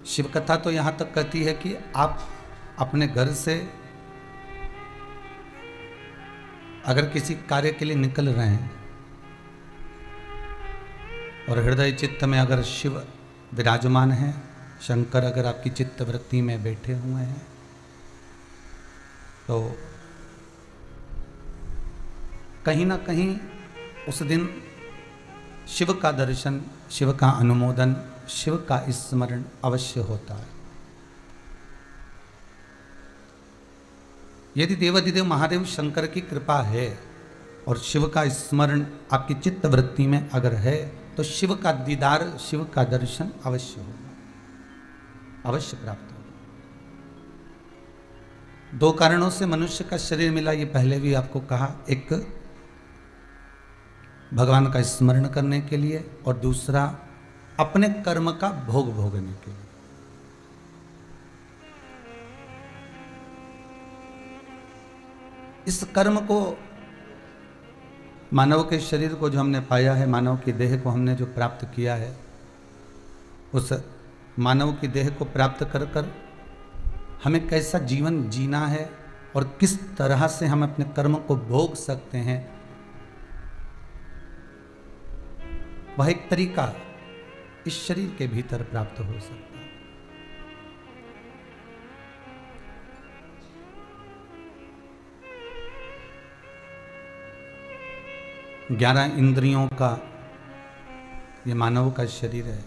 शिव कथा तो यहाँ तक कहती है कि आप अपने घर से अगर किसी कार्य के लिए निकल रहे हैं और हृदय चित्त में अगर शिव विराजमान है, शंकर अगर आपकी चित्त वृत्ति में बैठे हुए हैं, तो कहीं ना कहीं उस दिन शिव का दर्शन, शिव का अनुमोदन, शिव का स्मरण अवश्य होता है। यदि देवाधिदेव महादेव शंकर की कृपा है और शिव का स्मरण आपकी चित्त वृत्ति में अगर है, तो शिव का दीदार, शिव का दर्शन अवश्य होगा, अवश्य प्राप्त होगा। दो कारणों से मनुष्य का शरीर मिला, ये पहले भी आपको कहा। एक भगवान का स्मरण करने के लिए और दूसरा अपने कर्म का भोग भोगने के लिए। इस कर्म को, मानव के शरीर को जो हमने पाया है, मानव की देह को हमने जो प्राप्त किया है, उस मानव की देह को प्राप्त कर कर हमें कैसा जीवन जीना है और किस तरह से हम अपने कर्म को भोग सकते हैं, वह एक तरीका इस शरीर के भीतर प्राप्त हो सकता है। ग्यारह इंद्रियों का ये मानव का शरीर है।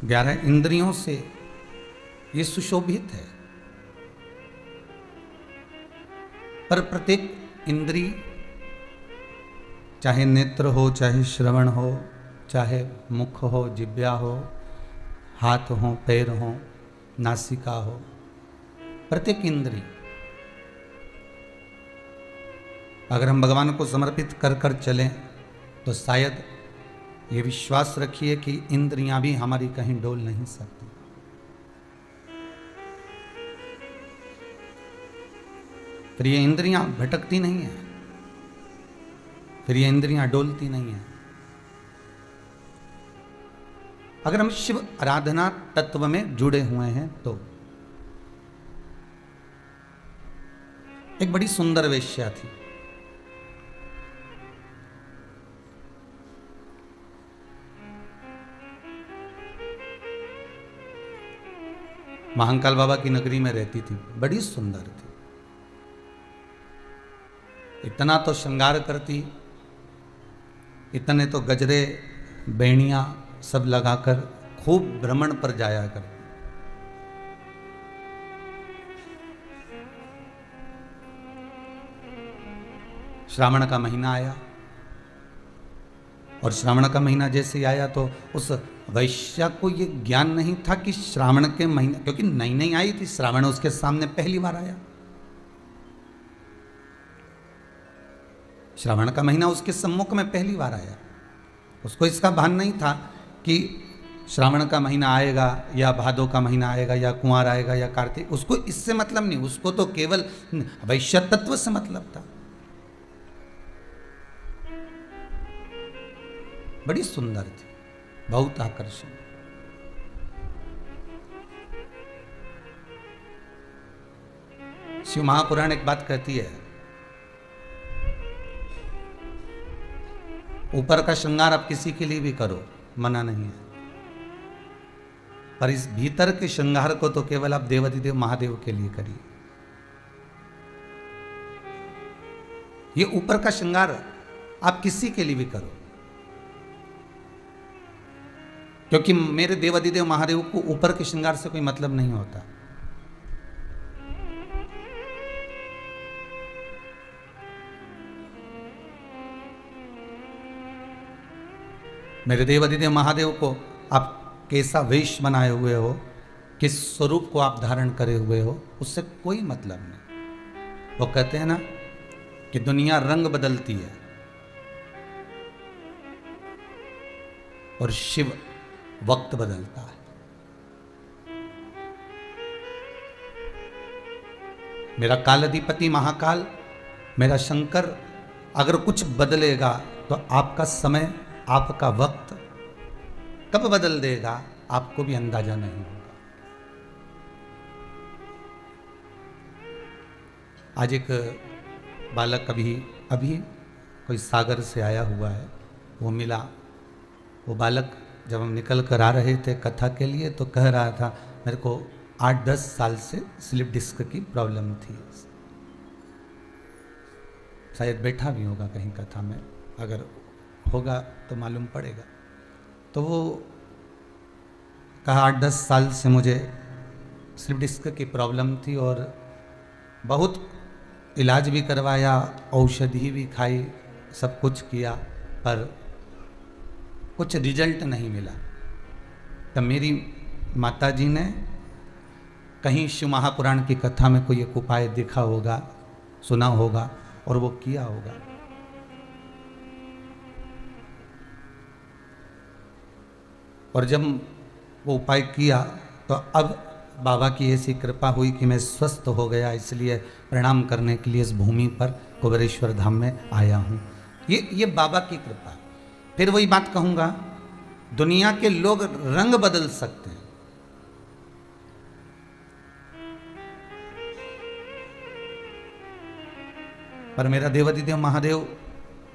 11 इंद्रियों से ये सुशोभित है, पर प्रत्येक इंद्री, चाहे नेत्र हो, चाहे श्रवण हो, चाहे मुख हो, जिह्वा हो, हाथ हो, पैर हो, नासिका हो, प्रत्येक इंद्री अगर हम भगवान को समर्पित कर कर चलें तो शायद ये विश्वास रखिए कि इंद्रियां भी हमारी कहीं डोल नहीं सकती। फिर ये इंद्रियां भटकती नहीं है, फिर ये इंद्रियां डोलती नहीं है। अगर हम शिव आराधना तत्व में जुड़े हुए हैं तो एक बड़ी सुंदर वेश्या थी। महाकाल बाबा की नगरी में रहती थी, बड़ी सुंदर थी। इतना तो श्रृंगार करती, इतने तो गजरे बेणियां सब लगाकर खूब भ्रमण पर जाया करती। श्रावण का महीना आया और श्रावण का महीना जैसे ही आया तो उस वैश्या को ये ज्ञान नहीं था कि श्रावण के महीने, क्योंकि नई नई आई थी, श्रावण उसके सामने पहली बार आया। श्रावण का महीना उसके सम्मुख में पहली बार आया। उसको इसका भान नहीं था कि श्रावण का महीना आएगा या भादो का महीना आएगा या कुंवार आएगा या कार्तिक, उसको इससे मतलब नहीं। उसको तो केवल वैश्य तत्व से मतलब था। बड़ी सुंदर थी, बहुत आकर्षण। शिव महापुराण एक बात कहती है, ऊपर का श्रृंगार आप किसी के लिए भी करो, मना नहीं है, पर इस भीतर के श्रृंगार को तो केवल आप देवाधिदेव महादेव के लिए करिए। ये ऊपर का श्रृंगार आप किसी के लिए भी करो, क्योंकि मेरे देवाधिदेव महादेव को ऊपर के श्रृंगार से कोई मतलब नहीं होता। मेरे देवाधिदेव महादेव को आप कैसा वेश बनाए हुए हो, किस स्वरूप को आप धारण करे हुए हो, उससे कोई मतलब नहीं। वो कहते हैं ना कि दुनिया रंग बदलती है और शिव वक्त बदलता है। मेरा कालाधिपति महाकाल, मेरा शंकर अगर कुछ बदलेगा तो आपका समय, आपका वक्त कब बदल देगा आपको भी अंदाजा नहीं होगा। आज एक बालक अभी कोई सागर से आया हुआ है, वो मिला। वो बालक जब हम निकल कर आ रहे थे कथा के लिए तो कह रहा था मेरे को 8-10 साल से स्लिप डिस्क की प्रॉब्लम थी। शायद बैठा भी होगा कहीं कथा में, अगर होगा तो मालूम पड़ेगा। तो वो कहा 8-10 साल से मुझे स्लिप डिस्क की प्रॉब्लम थी और बहुत इलाज भी करवाया, औषधि भी खाई, सब कुछ किया, पर कुछ रिजल्ट नहीं मिला। तब मेरी माताजी ने कहीं शिव महापुराण की कथा में कोई एक उपाय देखा होगा, सुना होगा और वो किया होगा। और जब वो उपाय किया तो अब बाबा की ऐसी कृपा हुई कि मैं स्वस्थ हो गया, इसलिए प्रणाम करने के लिए इस भूमि पर कुबेरेश्वर धाम में आया हूँ। ये बाबा की कृपा। फिर वही बात कहूँगा, दुनिया के लोग रंग बदल सकते हैं, पर मेरा देवाधिदेव महादेव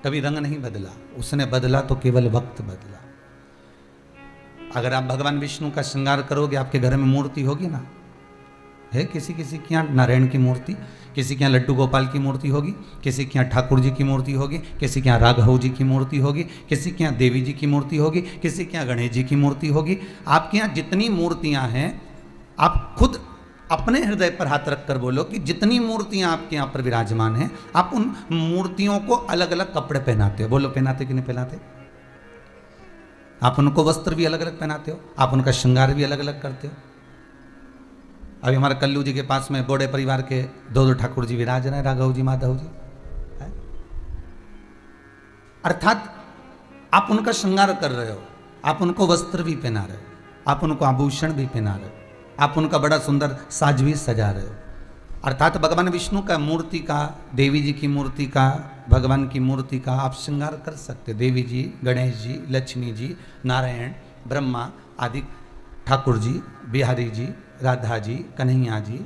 कभी रंग नहीं बदला। उसने बदला तो केवल वक्त बदला। अगर आप भगवान विष्णु का श्रृंगार करोगे, आपके घर में मूर्ति होगी ना, है किसी किसी के यहाँ नारायण की मूर्ति, किसी के यहाँ लड्डू गोपाल की मूर्ति होगी, किसी के यहाँ ठाकुर जी की मूर्ति होगी, किसी के यहाँ राघव जी की मूर्ति होगी, किसी के यहाँ देवी जी की मूर्ति होगी, किसी के यहाँ गणेश जी की मूर्ति होगी। आपके यहाँ जितनी मूर्तियाँ हैं, आप खुद अपने हृदय पर हाथ रख कर बोलो कि जितनी मूर्तियाँ आपके यहाँ पर विराजमान हैं, आप उन मूर्तियों को अलग अलग कपड़े पहनाते हो। बोलो पहनाते कि नहीं पहनाते? आप उनको वस्त्र भी अलग अलग पहनाते हो, आप उनका श्रृंगार भी अलग अलग करते हो। अभी हमारे कल्लू जी के पास में बोड़े परिवार के 2 ठाकुर जी विराज रहे हैं, राघव जी, माधव जी। अर्थात आप उनका श्रृंगार कर रहे हो, आप उनको वस्त्र भी पहना रहे हो, आप उनको आभूषण भी पहना रहे हो, आप उनका बड़ा सुंदर साज भी सजा रहे हो। अर्थात भगवान विष्णु का मूर्ति का, देवी जी की मूर्ति का, भगवान की मूर्ति का आप श्रृंगार कर सकते। देवी जी, गणेश जी, लक्ष्मी जी, नारायण, ब्रह्मा आदि, ठाकुर जी, बिहारी जी, राधा जी, कन्हैया जी,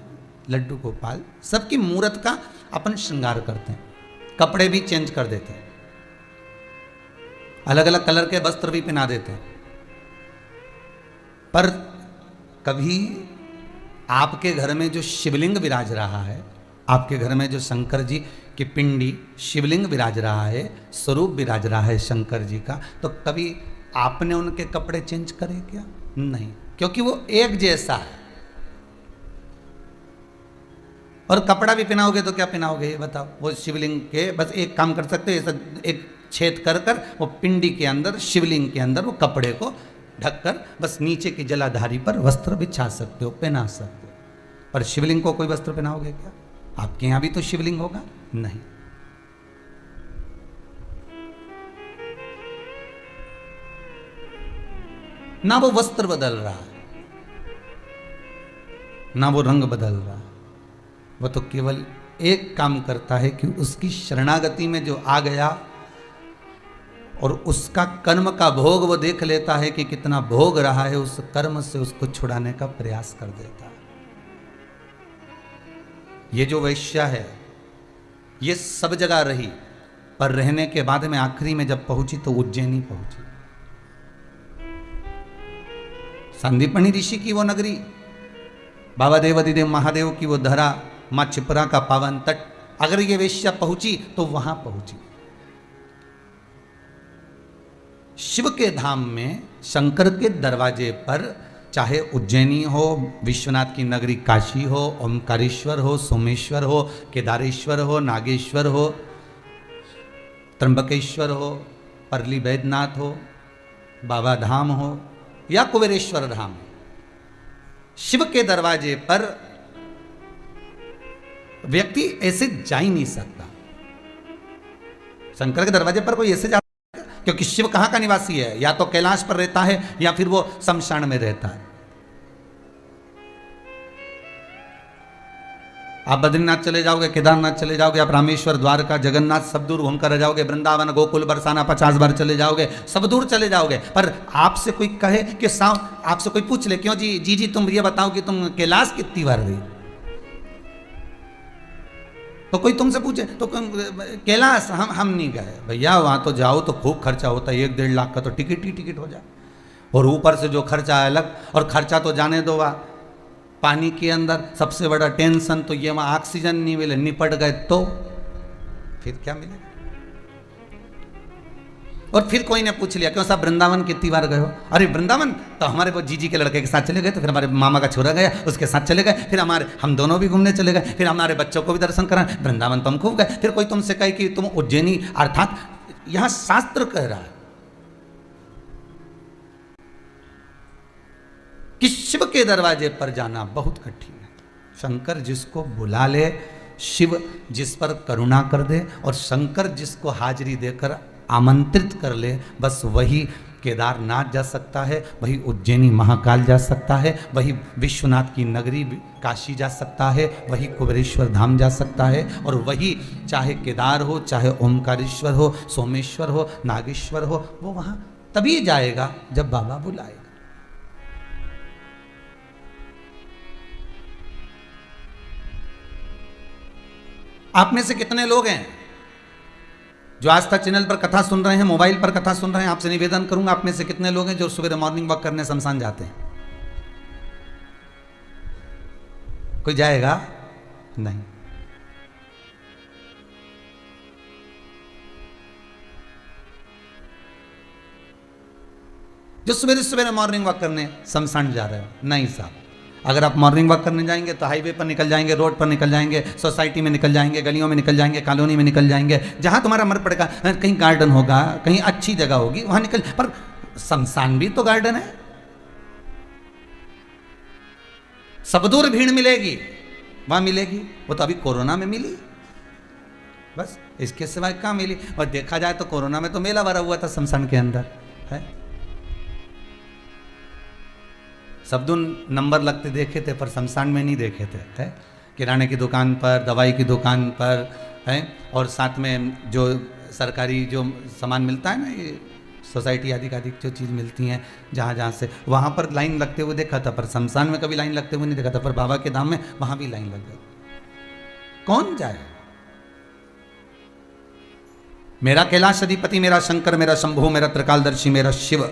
लड्डू गोपाल, सबकी मूर्त का अपन श्रृंगार करते हैं। कपड़े भी चेंज कर देते हैं, अलग अलग कलर के वस्त्र भी पहना देते हैं। पर कभी आपके घर में जो शिवलिंग विराज रहा है, आपके घर में जो शंकर जी की पिंडी शिवलिंग विराज रहा है, स्वरूप विराज रहा है शंकर जी का, तो कभी आपने उनके कपड़े चेंज करे क्या? नहीं, क्योंकि वो एक जैसा है। और कपड़ा भी पहनाओगे तो क्या पहनाओगे ये बताओ? वो शिवलिंग के बस एक काम कर सकते हो, एक छेद कर कर वो पिंडी के अंदर, शिवलिंग के अंदर वो कपड़े को ढककर बस नीचे की जलाधारी पर वस्त्र बिछा सकते हो, पहना सकते हो। पर शिवलिंग को कोई वस्त्र पहनाओगे क्या? आपके यहां भी तो शिवलिंग होगा? नहीं। ना वो वस्त्र बदल रहा है, ना वो रंग बदल रहा है। वो तो केवल एक काम करता है कि उसकी शरणागति में जो आ गया और उसका कर्म का भोग वो देख लेता है कि कितना भोग रहा है, उस कर्म से उसको छुड़ाने का प्रयास कर देता है। ये जो वैश्या है ये सब जगह रही, पर रहने के बाद में आखिरी में जब पहुंची तो उज्जैनी पहुंची। संदीपनी ऋषि की वो नगरी, बाबा देवाधिदेव महादेव की वो धरा, मां चिपरा का पावन तट, अगर ये वेश्या पहुंची तो वहां पहुंची। शिव के धाम में, शंकर के दरवाजे पर, चाहे उज्जैनी हो, विश्वनाथ की नगरी काशी हो, ओमकारेश्वर हो, सोमेश्वर हो, केदारेश्वर हो, नागेश्वर हो, त्र्यंबकेश्वर हो, परली बैद्यनाथ हो, बाबा धाम हो या कुबेरेश्वर धाम, शिव के दरवाजे पर व्यक्ति ऐसे जा ही नहीं सकता। शंकर के दरवाजे पर कोई ऐसे जा, क्योंकि शिव कहां का निवासी है? या तो कैलाश पर रहता है या फिर वो शमशान में रहता है। आप बद्रीनाथ चले जाओगे, केदारनाथ चले जाओगे, आप रामेश्वर, द्वारका, जगन्नाथ सब दूर घूम कर जाओगे, वृंदावन, गोकुल, बरसाना 50 बार चले जाओगे, सब दूर चले जाओगे। पर आपसे कोई कहे कि आपसे कोई पूछ ले, क्यों जी जी तुम ये बताओ कि तुम कैलाश कितनी बार गई, तो कोई तुमसे पूछे तो कैलाश हम नहीं गए। भैया वहां तो जाओ तो खूब खर्चा होता है, 1-1.5 लाख का तो टिकट ही टिकट हो जाए, और ऊपर से जो खर्चा है अलग। और खर्चा तो जाने दो, पानी के अंदर सबसे बड़ा टेंशन तो ये वहां ऑक्सीजन नहीं मिले, निपट गए तो फिर क्या मिलेगा। और फिर कोई ने पूछ लिया क्यों साहब वृंदावन कितनी बार गए हो? अरे वृंदावन तो हमारे वो जीजी के लड़के के साथ चले गए, तो फिर हमारे मामा का छोरा गया उसके साथ चले गए, फिर हम दोनों भी घूमने चले गए, फिर हमारे बच्चों को भी दर्शन कराए, वृंदावन तो हम खूब गए। फिर कोई तुमसे कहे कि तुम उज्जैनी, अर्थात यहां शास्त्र कह रहा है कि शिव के दरवाजे पर जाना बहुत कठिन है। शंकर जिसको बुला ले, शिव जिस पर करुणा कर दे, और शंकर जिसको हाजिरी देकर आमंत्रित कर ले, बस वही केदारनाथ जा सकता है, वही उज्जैनी महाकाल जा सकता है, वही विश्वनाथ की नगरी काशी जा सकता है, वही कुबेरेश्वर धाम जा सकता है, और वही चाहे केदार हो, चाहे ओमकारेश्वर हो, सोमेश्वर हो, नागेश्वर हो, वो वहां तभी जाएगा जब बाबा बुलाएगा। आप में से कितने लोग हैं जो आस्था चैनल पर कथा सुन रहे हैं, मोबाइल पर कथा सुन रहे हैं? आपसे निवेदन करूंगा, आप में से कितने लोग हैं जो सुबह मॉर्निंग वॉक करने शमशान जाते हैं? कोई जाएगा? नहीं। जो सवेरे सवेरे मॉर्निंग वॉक करने शमशान जा रहे हो, नहीं साहब। अगर आप मॉर्निंग वॉक करने जाएंगे तो हाईवे पर निकल जाएंगे, रोड पर निकल जाएंगे, सोसाइटी में निकल जाएंगे, गलियों में निकल जाएंगे, कॉलोनी में निकल जाएंगे, जहां तुम्हारा मन पड़ेगा, कहीं गार्डन होगा, कहीं अच्छी जगह होगी, वहां निकल। पर शमशान भी तो गार्डन है, सब दूर भीड़ मिलेगी, वहां मिलेगी। वो तो अभी कोरोना में मिली, बस इसके सिवाय कहां मिली। और देखा जाए तो कोरोना में तो मेला भरा हुआ था शमशान के अंदर, है। सब नंबर लगते देखे थे, पर शमशान में नहीं देखे थे, है। किराने की दुकान पर, दवाई की दुकान पर, है, और साथ में जो सरकारी जो सामान मिलता है ना, ये सोसाइटी आदि का जो चीज़ मिलती हैं, जहाँ जहाँ से, वहाँ पर लाइन लगते हुए देखा था, पर शमशान में कभी लाइन लगते हुए नहीं देखा था। पर बाबा के धाम में वहाँ भी लाइन लग गई। कौन जाए? मेरा कैलाश अधिपति, मेरा शंकर, मेरा शंभु, मेरा त्रिकालदर्शी, मेरा शिव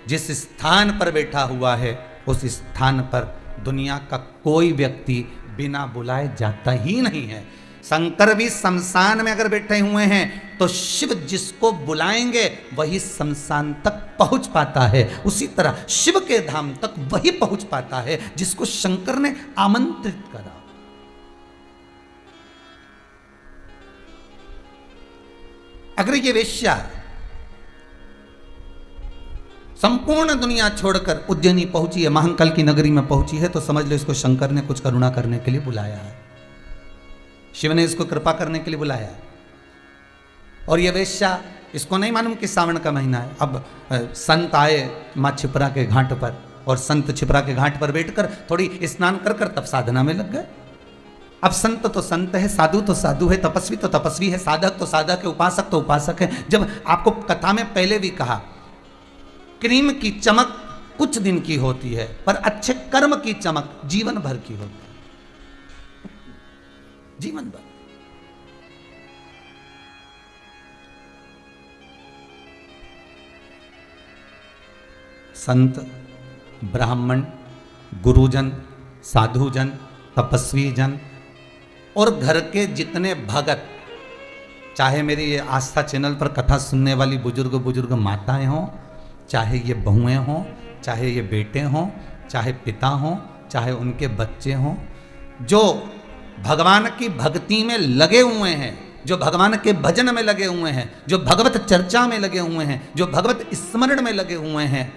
जिस स्थान पर बैठा हुआ है, उस स्थान पर दुनिया का कोई व्यक्ति बिना बुलाए जाता ही नहीं है। शंकर भी शमशान में अगर बैठे हुए हैं तो शिव जिसको बुलाएंगे वही शमशान तक पहुंच पाता है। उसी तरह शिव के धाम तक वही पहुंच पाता है जिसको शंकर ने आमंत्रित करा। अगर ये वेश्या संपूर्ण दुनिया छोड़कर उज्जैनी पहुंची है, महाकाल की नगरी में पहुंची है, तो समझ लो इसको शंकर ने कुछ करुणा करने के लिए बुलाया है, शिव ने इसको कृपा करने के लिए बुलाया है। और ये वेश्या, इसको नहीं मालूम कि सावन का महीना है। अब संत आए माँ छिपरा के घाट पर, और संत छिपरा के घाट पर बैठकर थोड़ी स्नान कर कर तब साधना में लग गए। अब संत तो संत है, साधु तो साधु है, तपस्वी तो तपस्वी है, साधक तो साधक है, उपासक तो उपासक है। जब आपको कथा में पहले भी कहा, क्रीम की चमक कुछ दिन की होती है, पर अच्छे कर्म की चमक जीवन भर की होती है, जीवन भर। संत, ब्राह्मण, गुरुजन, साधुजन, तपस्वी जन और घर के जितने भगत, चाहे मेरी ये आस्था चैनल पर कथा सुनने वाली बुजुर्ग माताएं हों, चाहे ये बहुएं हों, चाहे ये बेटे हों, चाहे पिता हों, चाहे उनके बच्चे हों, जो भगवान की भक्ति में लगे हुए हैं, जो भगवान के भजन में लगे हुए हैं, जो भगवत चर्चा में लगे हुए हैं, जो भगवत स्मरण में लगे हुए हैं।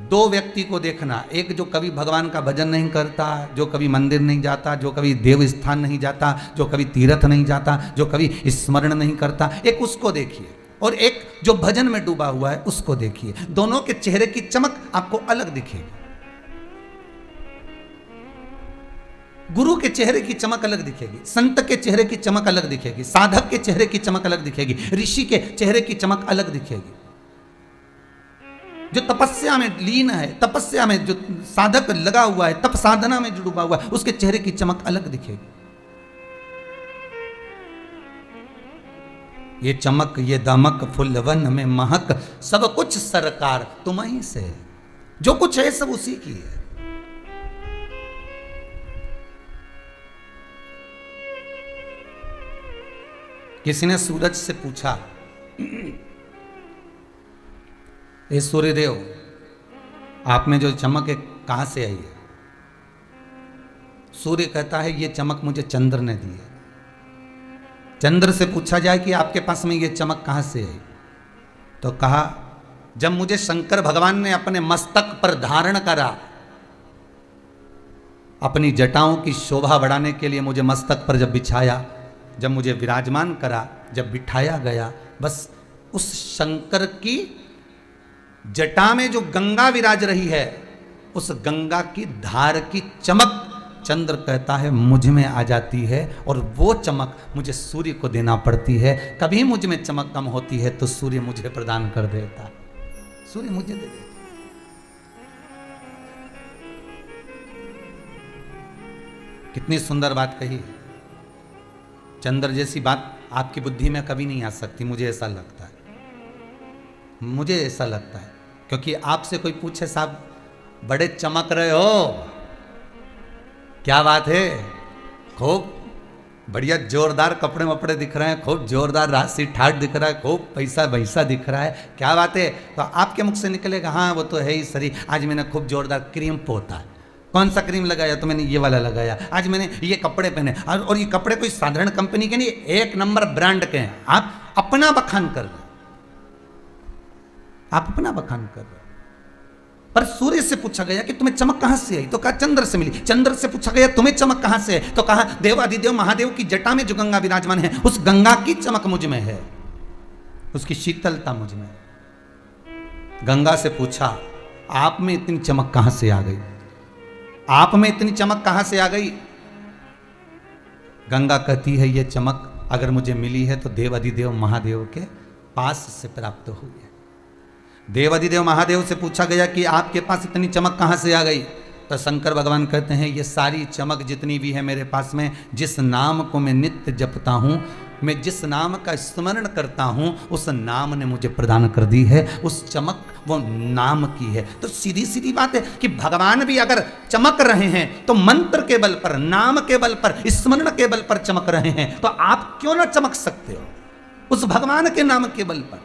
दो व्यक्ति को देखना, एक जो कभी भगवान का भजन नहीं करता, जो कभी मंदिर नहीं जाता, जो कभी देव स्थान नहीं जाता, जो कभी तीर्थ नहीं जाता, जो कभी स्मरण नहीं करता, एक उसको देखिए, और एक जो भजन में डूबा हुआ है उसको देखिए। दोनों के चेहरे की चमक आपको अलग दिखेगी। गुरु के चेहरे की चमक अलग दिखेगी, संत के चेहरे की चमक अलग दिखेगी, साधक के चेहरे की चमक अलग दिखेगी, ऋषि के चेहरे की चमक अलग दिखेगी। जो तपस्या में लीन है, तपस्या में जो साधक लगा हुआ है, तप साधना में जुड़ा हुआ है, उसके चेहरे की चमक अलग दिखेगी। ये चमक, ये दमक, फुलवन में महक, सब कुछ सरकार तुम्हीं से है। जो कुछ है सब उसी की है। किसी ने सूरज से पूछा, ये सूर्यदेव, आप में जो चमक है कहां से आई है? सूर्य कहता है ये चमक मुझे चंद्र ने दी है। चंद्र से पूछा जाए कि आपके पास में ये चमक कहां से आई, तो कहा जब मुझे शंकर भगवान ने अपने मस्तक पर धारण करा, अपनी जटाओं की शोभा बढ़ाने के लिए मुझे मस्तक पर जब बिछाया, जब मुझे विराजमान करा, जब बिठाया गया, बस उस शंकर की जटा में जो गंगा विराज रही है, उस गंगा की धार की चमक चंद्र कहता है मुझ में आ जाती है, और वो चमक मुझे सूर्य को देना पड़ती है। कभी मुझ में चमक कम होती है तो सूर्य मुझे प्रदान कर देता है, सूर्य मुझे दे देता। कितनी सुंदर बात कही है। चंद्र जैसी बात आपकी बुद्धि में कभी नहीं आ सकती, मुझे ऐसा लगता है, मुझे ऐसा लगता है। क्योंकि आपसे कोई पूछे साहब बड़े चमक रहे हो, क्या बात है, खूब बढ़िया जोरदार कपड़े वपड़े दिख रहे हैं, खूब जोरदार राशि ठाट दिख रहा है, खूब पैसा वैसा दिख रहा है, क्या बात है? तो आपके मुख से निकलेगा हाँ वो तो है ही सरी, आज मैंने खूब जोरदार क्रीम पोता है। कौन सा क्रीम लगाया? तो मैंने ये वाला लगाया। आज मैंने ये कपड़े पहने, और ये कपड़े कोई साधारण कंपनी के नहीं, एक नंबर ब्रांड के हैं। आप अपना बखान कर रहे, आप अपना बखान कर रहे। पर सूर्य से पूछा गया कि तुम्हें चमक कहां से आई, तो कहा चंद्र से मिली। चंद्र से पूछा गया तुम्हें चमक कहां से है, तो कहा देवाधिदेव महादेव की जटा में जो गंगा विराजमान है, उस गंगा की चमक मुझ में है, उसकी शीतलता मुझ में। गंगा से पूछा आप में इतनी चमक कहां से आ गई, आप में इतनी चमक कहां से आ गई? गंगा कहती है ये चमक अगर मुझे मिली है तो देवाधिदेव महादेव के पास से प्राप्त हुई है। देवाधिदेव महादेव से पूछा गया कि आपके पास इतनी चमक कहां से आ गई, तो शंकर भगवान कहते हैं ये सारी चमक जितनी भी है मेरे पास में, जिस नाम को मैं नित्य जपता हूं, मैं जिस नाम का स्मरण करता हूं, उस नाम ने मुझे प्रदान कर दी है। उस चमक वो नाम की है। तो सीधी सीधी बात है कि भगवान भी अगर चमक रहे हैं तो मंत्र के बल पर, नाम के बल पर, स्मरण के बल पर चमक रहे हैं, तो आप क्यों ना चमक सकते हो उस भगवान के नाम के बल पर,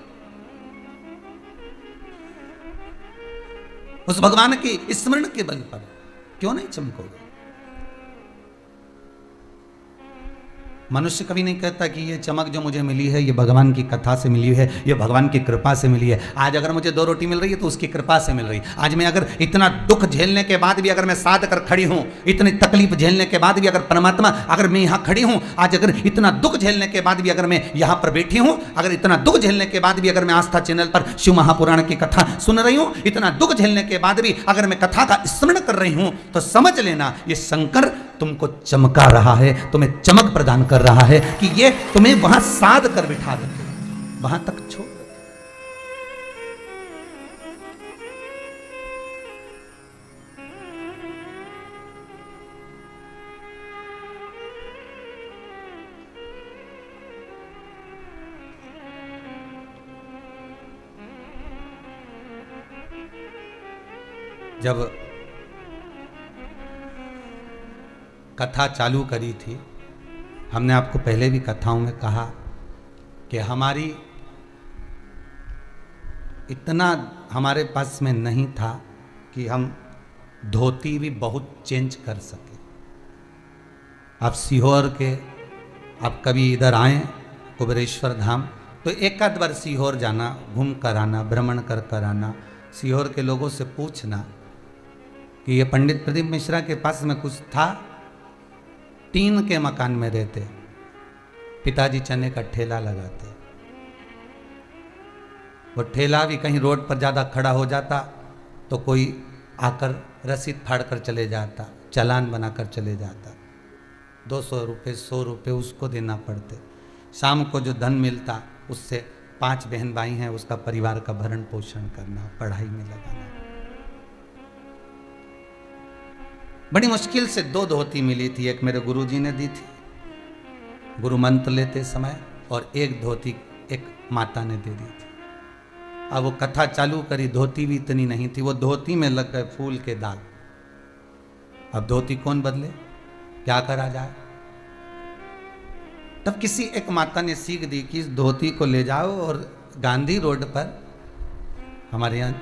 उस भगवान के स्मरण के बल पर क्यों नहीं चमकोगे? मनुष्य कभी नहीं कहता कि ये चमक जो मुझे मिली है ये भगवान की कथा से मिली है, ये भगवान की कृपा से मिली है। आज अगर मुझे 2 रोटी मिल रही है तो उसकी कृपा से मिल रही है। आज मैं अगर इतना दुख झेलने के बाद भी अगर मैं साध कर खड़ी हूं, इतनी तकलीफ झेलने के बाद भी अगर परमात्मा, अगर मैं यहां खड़ी हूं, आज अगर इतना दुख झेलने के बाद भी अगर मैं यहां पर बैठी हूं, अगर इतना दुख झेलने के बाद भी अगर मैं आस्था चैनल पर शिव महापुराण की कथा सुन रही हूं, इतना दुख झेलने के बाद भी अगर मैं कथा का स्मरण कर रही हूं, तो समझ लेना ये शंकर तुमको चमका रहा है, तुम्हें चमक प्रदान कर रहा है कि ये तुम्हें वहां साध कर बिठा दे, वहां तक छोड़। जब कथा चालू करी थी, हमने आपको पहले भी कथाओं में कहा कि हमारी इतना हमारे पास में नहीं था कि हम धोती भी बहुत चेंज कर सके। आप सीहोर के, आप कभी इधर आए कुबेरेश्वर धाम, तो एक आध बार सीहोर जाना, घूम कर आना, भ्रमण कर कर आना, सीहोर के लोगों से पूछना कि ये पंडित प्रदीप मिश्रा के पास में कुछ था। टीन के मकान में रहते, पिताजी चने का ठेला लगाते, वो ठेला भी कहीं रोड पर ज़्यादा खड़ा हो जाता तो कोई आकर रसीद फाड़ कर चले जाता, चालान बनाकर चले जाता। 200 रुपये 100 रुपये उसको देना पड़ते। शाम को जो धन मिलता उससे 5 बहन भाई हैं, उसका परिवार का भरण पोषण करना, पढ़ाई में लगाना। बड़ी मुश्किल से 2 धोती मिली थी। एक मेरे गुरुजी ने दी थी गुरु मंत्र लेते समय, और एक धोती एक माता ने दे दी थी। अब वो कथा चालू करी, धोती भी इतनी नहीं थी, वो धोती में लग गए फूल के दाग। अब धोती कौन बदले, क्या करा जाए? तब किसी एक माता ने सीख दी कि इस धोती को ले जाओ और गांधी रोड पर, हमारे यहाँ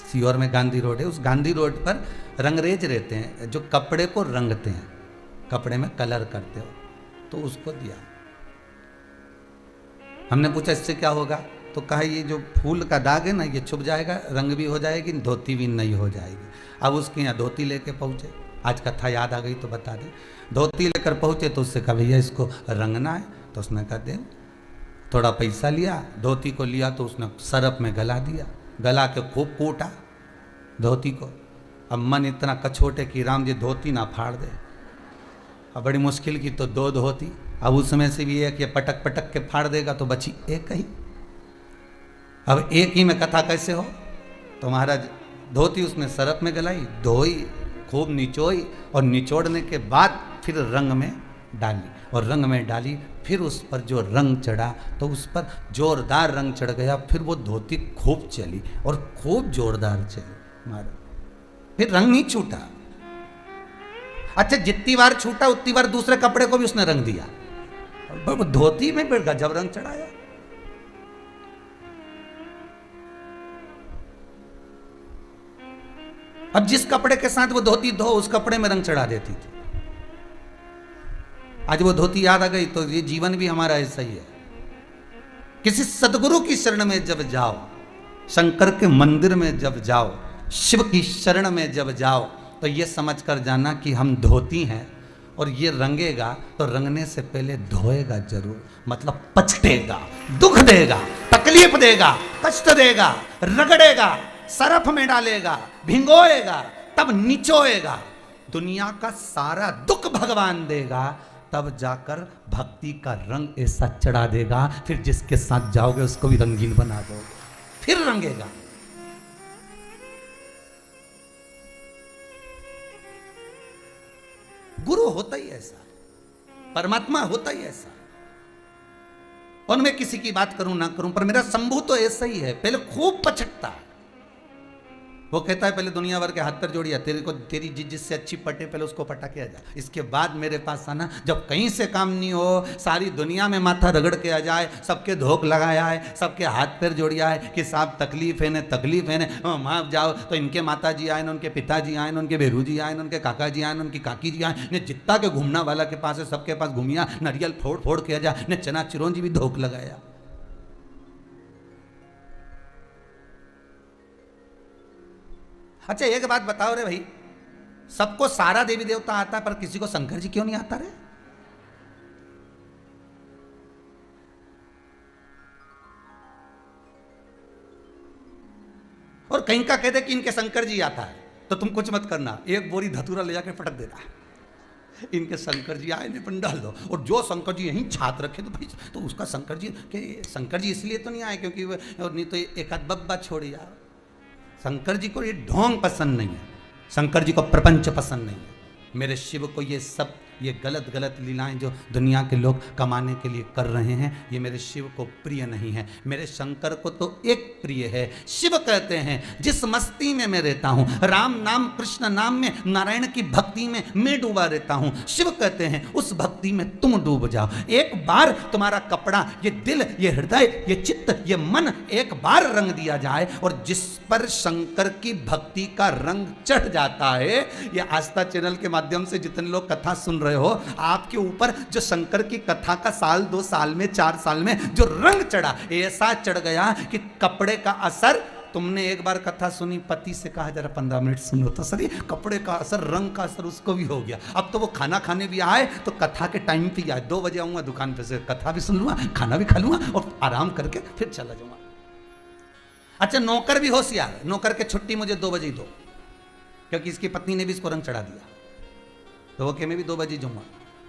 सीहोर में गांधी रोड है, उस गांधी रोड पर रंगरेज रहते हैं जो कपड़े को रंगते हैं, कपड़े में कलर करते हो, तो उसको दिया। हमने पूछा इससे क्या होगा, तो कहा ये जो फूल का दाग है ना, ये छुप जाएगा, रंग भी हो जाएगी, धोती भी नई हो जाएगी। अब उसके यहाँ धोती लेके पहुँचे, आज कथा याद आ गई तो बता दे। धोती लेकर पहुँचे तो उससे कहा भैया इसको रंगना है, तो उसने कहा दे। थोड़ा पैसा लिया, धोती को लिया तो उसने सरफ में गला दिया, गला के खूब कूटा धोती को। अब मन इतना कछोटे कि राम जी धोती ना फाड़ दे। अब बड़ी मुश्किल की तो 2 धोती, अब उसमें से भी एक ये पटक पटक के फाड़ देगा तो बची एक ही। अब एक ही में कथा कैसे हो? तो महाराज धोती उसने सरफ में गलाई, धोई, खूब निचोई, और निचोड़ने के बाद फिर रंग में डाली, और रंग में डाली, फिर उस पर जो रंग चढ़ा तो उस पर जोरदार रंग चढ़ गया। फिर वो धोती खूब चली और खूब जोरदार चली महाराज, फिर रंग नहीं छूटा। अच्छा, जितनी बार छूटा उतनी बार दूसरे कपड़े को भी उसने रंग दिया, वो धोती में फिर गजब रंग चढ़ाया। अब जिस कपड़े के साथ वो धोती धो, उस कपड़े में रंग चढ़ा देती थी। आज वो धोती याद आ गई, तो ये जीवन भी हमारा ऐसा ही है। किसी सदगुरु की शरण में जब जाओ, शंकर के मंदिर में जब जाओ, शिव की शरण में जब जाओ, तो ये समझ कर जाना कि हम धोती हैं, और ये रंगेगा तो रंगने से पहले धोएगा जरूर, मतलब पछतेगा, दुख देगा, तकलीफ देगा, कष्ट देगा, रगड़ेगा, सरफ में डालेगा, भिंगोएगा, तब निचोएगा, दुनिया का सारा दुख भगवान देगा, तब जाकर भक्ति का रंग ऐसा चढ़ा देगा, फिर जिसके साथ जाओगे उसको भी रंगीन बना दोगे, फिर रंगेगा। गुरु होता ही ऐसा, परमात्मा होता ही ऐसा। और मैं किसी की बात करूं ना करूं, पर मेरा शंभू तो ऐसा ही है। पहले खूब पछकता, वो कहता है पहले दुनिया भर के हाथ पर जोड़िया, तेरे को तेरी जिससे अच्छी पटे पहले उसको पटा के आ जा, इसके बाद मेरे पास आना। जब कहीं से काम नहीं हो, सारी दुनिया में माथा रगड़ के आ जाए, सबके धोख लगाया है, सबके हाथ पैर जोड़िया है कि साहब तकलीफ है ने, तकलीफ है ने, वहाँ जाओ तो इनके माता जी आए न, उनके पिताजी आए न, उनके भेरू जी आए न, उनके काका जी आए न, उनकी काकी जी आए ने, जितना के घूमना वाला के पास है सबके पास घूमिया, नारियल फोड़ फोड़ के आ जा ने, चना चिरौंजी भी धोख लगाया। अच्छा एक बात बताओ रे भाई, सबको सारा देवी देवता आता है, पर किसी को शंकर जी क्यों नहीं आता रे? और कहीं का कहते कि इनके शंकर जी आता है, तो तुम कुछ मत करना, एक बोरी धतूरा ले जाके पटक देना, इनके शंकर जी आए ने पर डाल दो, और जो शंकर जी यहीं छात रखे तो भाई तो उसका शंकर जी के, शंकर जी इसलिए तो नहीं आए क्योंकि नहीं तो एक आध बब्बा छोड़ यार। शंकर जी को ये ढोंग पसंद नहीं है, शंकर जी को प्रपंच पसंद नहीं है। मेरे शिव को ये सब ये गलत गलत लीलाएं जो दुनिया के लोग कमाने के लिए कर रहे हैं, ये मेरे शिव को प्रिय नहीं है। मेरे शंकर को तो एक प्रिय है। शिव कहते हैं जिस मस्ती में मैं रहता हूँ, राम नाम कृष्ण नाम में, नारायण की भक्ति में मैं डूबा रहता हूँ। शिव कहते हैं उस भक्ति में तुम डूब जाओ। एक बार तुम्हारा कपड़ा, ये दिल, ये हृदय, ये चित्त, ये मन एक बार रंग दिया जाए, और जिस पर शंकर की भक्ति का रंग चढ़ जाता है, ये आस्था चैनल के माध्यम से जितने लोग कथा सुन रहे हो, आपके ऊपर जो शंकर की कथा का साल 2 साल में 4 साल में जो रंग चढ़ा, ऐसा चढ़ गया कि कपड़े का असर, तुमने एक बार कथा सुनी, पति से कहा जरा 15 मिनट सुनो तो सही, कपड़े का असर, रंग का असर उसको भी हो गया। अब तो वो खाना खाने भी आए तो कथा के टाइम पे आए, 2 बजे आऊंगा दुकान पे से, कथा भी सुन लूंगा, खाना भी खा लूंगा और आराम करके फिर चला जाऊंगा। अच्छा नौकर भी होशियार, नौकर के छुट्टी मुझे 2 बजे दो, क्योंकि इसकी पत्नी ने भी इसको रंग चढ़ा दिया, तो वो मैं भी 2 बजे जाऊंगा।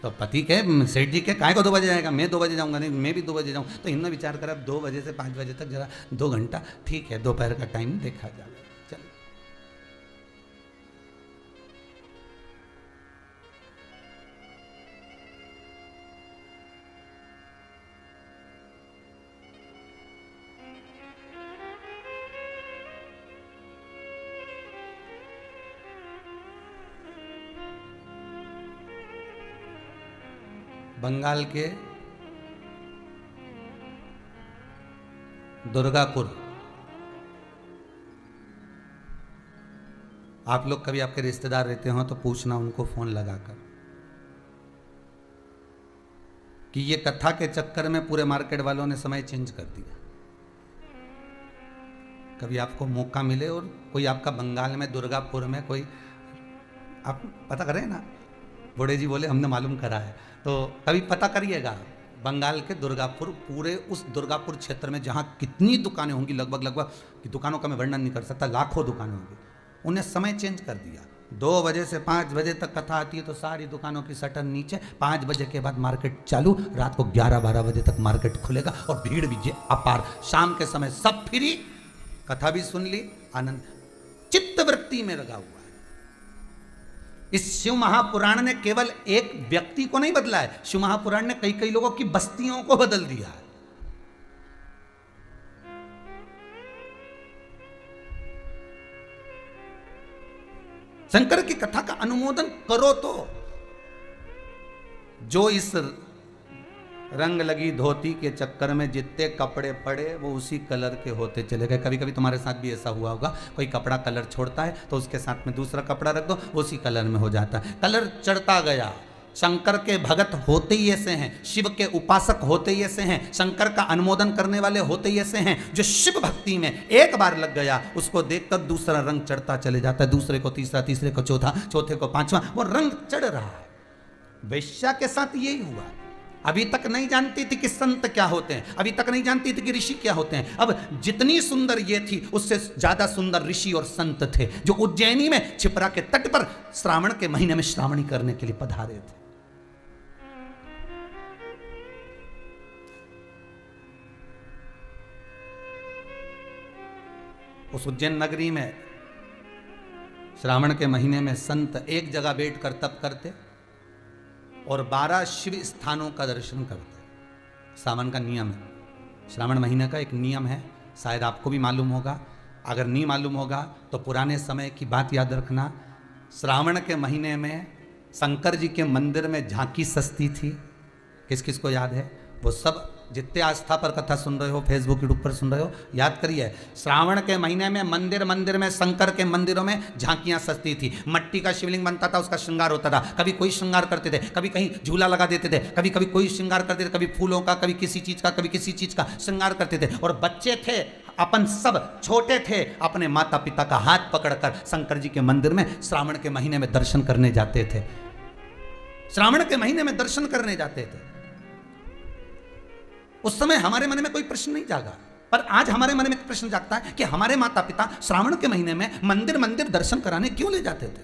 तो पति के सेठ जी के काय को 2 बजे जाएगा, मैं 2 बजे जाऊंगा, नहीं मैं भी 2 बजे जाऊँ। तो इन्होंने विचार करा 2 बजे से 5 बजे तक जरा 2 घंटा ठीक है, दोपहर का टाइम देखा जाए। चल बंगाल के दुर्गापुर, आप लोग कभी आपके रिश्तेदार रहते हो तो पूछना उनको फोन लगाकर कि ये कथा के चक्कर में पूरे मार्केट वालों ने समय चेंज कर दिया। कभी आपको मौका मिले और कोई आपका बंगाल में दुर्गापुर में कोई, आप पता करें ना, बूढ़े जी बोले हमने मालूम करा है, तो कभी पता करिएगा बंगाल के दुर्गापुर, पूरे उस दुर्गापुर क्षेत्र में जहाँ कितनी दुकानें होंगी, लगभग कि दुकानों का मैं वर्णन नहीं कर सकता, लाखों दुकानें होंगी, उन्हें समय चेंज कर दिया। 2 बजे से 5 बजे तक कथा आती है तो सारी दुकानों की शटर नीचे, 5 बजे के बाद मार्केट चालू, रात को 11-12 बजे तक मार्केट खुलेगा और भीड़ भी अपार। शाम के समय सब फ्री, कथा भी सुन ली, आनंद चित्त वृत्ति में लगा हुआ है। इस शिव महापुराण ने केवल एक व्यक्ति को नहीं बदला है, शिव महापुराण ने कई कई लोगों की बस्तियों को बदल दिया है। शंकर की कथा का अनुमोदन करो तो जो इस रंग लगी धोती के चक्कर में जितने कपड़े पड़े वो उसी कलर के होते चले गए। कभी कभी तुम्हारे साथ भी ऐसा हुआ होगा, कोई कपड़ा कलर छोड़ता है तो उसके साथ में दूसरा कपड़ा रख दो, उसी कलर में हो जाता है, कलर चढ़ता गया। शंकर के भगत होते ही ऐसे हैं, शिव के उपासक होते ही ऐसे हैं, शंकर का अनुमोदन करने वाले होते ही ऐसे हैं। जो शिव भक्ति में एक बार लग गया उसको देखकर दूसरा रंग चढ़ता चले जाता है, दूसरे को तीसरा, तीसरे को चौथा, चौथे को पांचवा, वो रंग चढ़ रहा है। वैश्या के साथ यही हुआ। अभी तक नहीं जानती थी कि संत क्या होते हैं, अभी तक नहीं जानती थी कि ऋषि क्या होते हैं। अब जितनी सुंदर ये थी उससे ज्यादा सुंदर ऋषि और संत थे जो उज्जैनी में छिपरा के तट पर श्रावण के महीने में श्रावणी करने के लिए पधारे थे। उस उज्जैन नगरी में श्रावण के महीने में संत एक जगह बैठकर तप करते और 12 शिव स्थानों का दर्शन करते। सावन का नियम है, श्रावण महीने का एक नियम है, शायद आपको भी मालूम होगा, अगर नहीं मालूम होगा तो पुराने समय की बात याद रखना। श्रावण के महीने में शंकर जी के मंदिर में झांकी सस्ती थी, किस किस को याद है? वो सब जितने आस्था पर कथा सुन रहे हो, फेसबुक यूट्यूब पर सुन रहे हो, याद करिए श्रावण के महीने में मंदिर में शंकर के मंदिरों में झांकियां सस्ती थी। मट्टी का शिवलिंग बनता था, उसका श्रृंगार होता था, कभी कोई श्रृंगार करते थे, कभी कहीं झूला लगा देते थे, कभी कभी कोई श्रृंगार करते थे, कभी फूलों का, कभी किसी चीज का, कभी किसी चीज का श्रृंगार करते थे। और बच्चे थे अपन, सब छोटे थे, अपने माता पिता का हाथ पकड़कर शंकर जी के मंदिर में श्रावण के महीने में दर्शन करने जाते थे। श्रावण के महीने में दर्शन करने जाते थे। उस समय हमारे मन में कोई प्रश्न नहीं जागा, पर आज हमारे मन में एक प्रश्न जागता है कि हमारे माता पिता श्रावण के महीने में मंदिर दर्शन कराने क्यों ले जाते थे?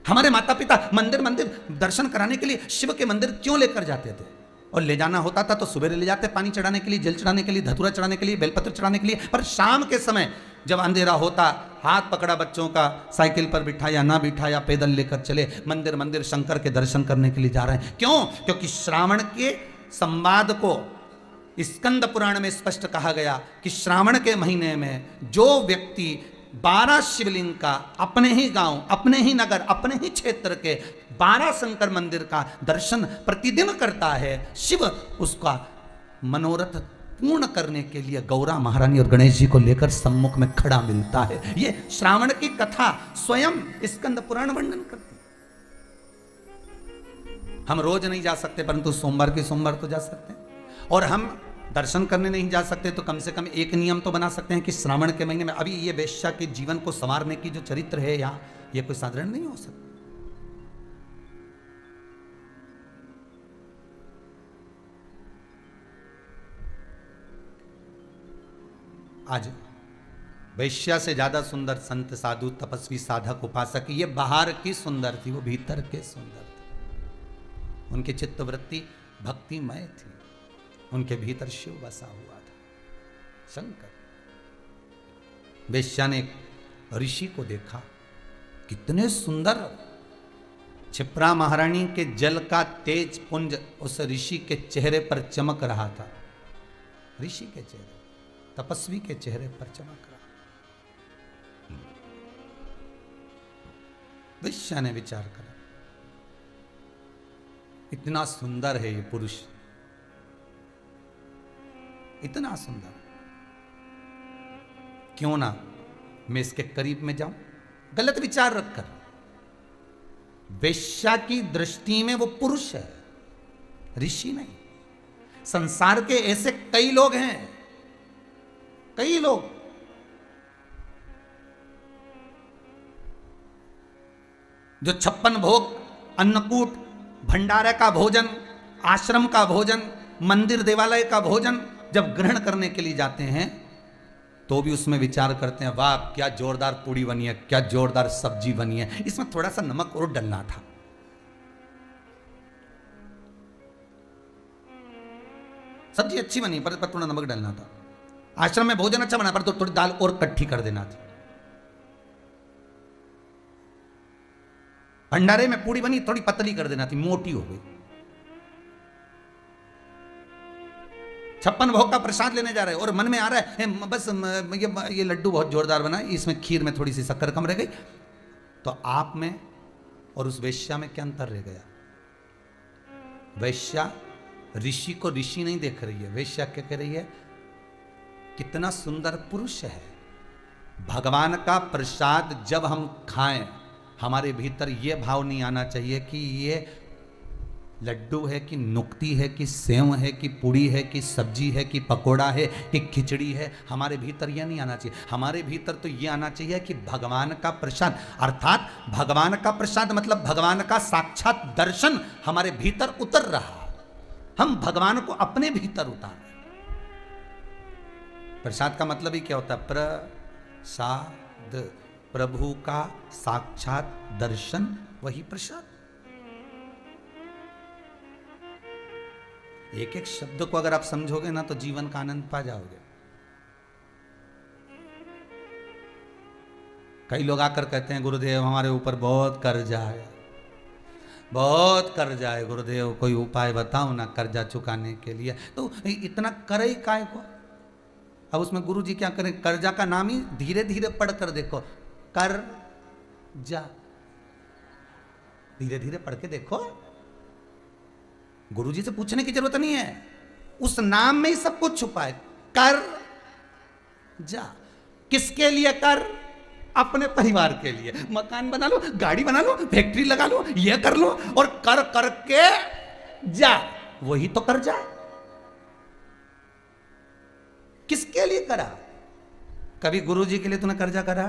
हमारे माता पिता मंदिर दर्शन कराने के लिए शिव के मंदिर क्यों लेकर जाते थे? और ले जाना होता था तो सुबह ले जाते, पानी चढ़ाने के लिए, जल चढ़ाने के लिए, धतूरा चढ़ाने के लिए, बेलपत्र चढ़ाने के लिए। पर शाम के समय जब अंधेरा होता, हाथ पकड़ा बच्चों का, साइकिल पर बिठाया ना बिठाया, पैदल लेकर चले मंदिर शंकर के दर्शन करने के लिए जा रहे हैं। क्यों? क्योंकि श्रावण के संवाद को स्कंद पुराण में स्पष्ट कहा गया कि श्रावण के महीने में जो व्यक्ति 12 शिवलिंग का अपने ही गांव, अपने ही नगर, अपने ही क्षेत्र के 12 शंकर मंदिर का दर्शन प्रतिदिन करता है, शिव उसका मनोरथ पूर्ण करने के लिए गौरा महारानी और गणेश जी को लेकर सम्मुख में खड़ा मिलता है। ये श्रावण की कथा स्वयं स्कंद पुराण वर्णन करती। हम रोज नहीं जा सकते, परंतु सोमवार के सोमवार तो जा सकते हैं। और हम दर्शन करने नहीं जा सकते तो कम से कम एक नियम तो बना सकते हैं कि श्रावण के महीने में, अभी ये वेश्या के जीवन को संवारने की जो चरित्र है यहाँ, ये कोई साधारण नहीं हो सकता। आज वैश्या से ज्यादा सुंदर संत, साधु, तपस्वी, साधक, उपासक, ये बाहर की सुंदर थी, वो भीतर के सुंदर थे। उनकी चित्तवृत्ति भक्तिमय थी, उनके भीतर शिव बसा हुआ था, शंकर। वेश्या ने एक ऋषि को देखा, कितने सुंदर, क्षिप्रा महारानी के जल का तेज पुंज उस ऋषि के चेहरे पर चमक रहा था। ऋषि के चेहरे, तपस्वी के चेहरे पर चमक रहा। वेश्या ने विचार करा, इतना सुंदर है ये पुरुष, इतना सुंदर, क्यों ना मैं इसके करीब में जाऊं। गलत विचार रखकर, वेश्या की दृष्टि में वो पुरुष है, ऋषि नहीं। संसार के ऐसे कई लोग हैं, कई लोग जो 56 भोग, अन्नकूट, भंडारे का भोजन, आश्रम का भोजन, मंदिर देवालय का भोजन जब ग्रहण करने के लिए जाते हैं तो भी उसमें विचार करते हैं, वाह क्या जोरदार पूड़ी बनी है, क्या जोरदार सब्जी बनी है, इसमें थोड़ा सा नमक और डलना था। सब्जी अच्छी बनी पर थोड़ा नमक डलना था। आश्रम में भोजन अच्छा बना पर तो थोड़ी दाल और कट्ठी कर देना थी। भंडारे में पूड़ी बनी, थोड़ी पतली कर देना थी, मोटी हो गई। 56 भोग का प्रसाद लेने जा रहे हैं और मन में आ रहा है बस ये लड्डू बहुत जोरदार बना, इसमें खीर में थोड़ी सी शक्कर कम रह गई। तो आप में और उस वेश्या में क्या अंतर रह गया? वेश्या ऋषि को ऋषि नहीं देख रही है, वेश्या क्या कह रही है, कितना सुंदर पुरुष है। भगवान का प्रसाद जब हम खाएं, हमारे भीतर यह भाव नहीं आना चाहिए कि ये लड्डू है कि नुक्ती है कि सेव है कि पूड़ी है कि सब्जी है कि पकोड़ा है कि खिचड़ी है। हमारे भीतर यह नहीं आना चाहिए। हमारे भीतर तो यह आना चाहिए कि भगवान का प्रसाद, अर्थात भगवान का प्रसाद मतलब भगवान का साक्षात दर्शन हमारे भीतर उतर रहा, हम भगवान को अपने भीतर उतार। प्रसाद का मतलब ही क्या होता है? प्रसाद, प्रभु का साक्षात दर्शन, वही प्रसाद। एक एक शब्द को अगर आप समझोगे ना तो जीवन का आनंद पा जाओगे। कई लोग आकर कहते हैं गुरुदेव हमारे ऊपर बहुत कर्जा है, बहुत कर्जा है गुरुदेव, कोई उपाय बताओ ना कर्जा चुकाने के लिए। तो इतना करे ही काय को? अब उसमें गुरु जी क्या करें, कर्जा का नाम ही धीरे धीरे पढ़कर देखो, कर जा, धीरे धीरे पढ़ के देखो। गुरु जी से पूछने की जरूरत नहीं है, उस नाम में ही सब कुछ छुपा है। कर जा, किसके लिए कर? अपने परिवार के लिए। मकान बना लो, गाड़ी बना लो, फैक्ट्री लगा लो, ये कर लो, और कर करके जा, वही तो कर जा। किसके लिए करा? कभी गुरु जी के लिए तूने कर्जा करा?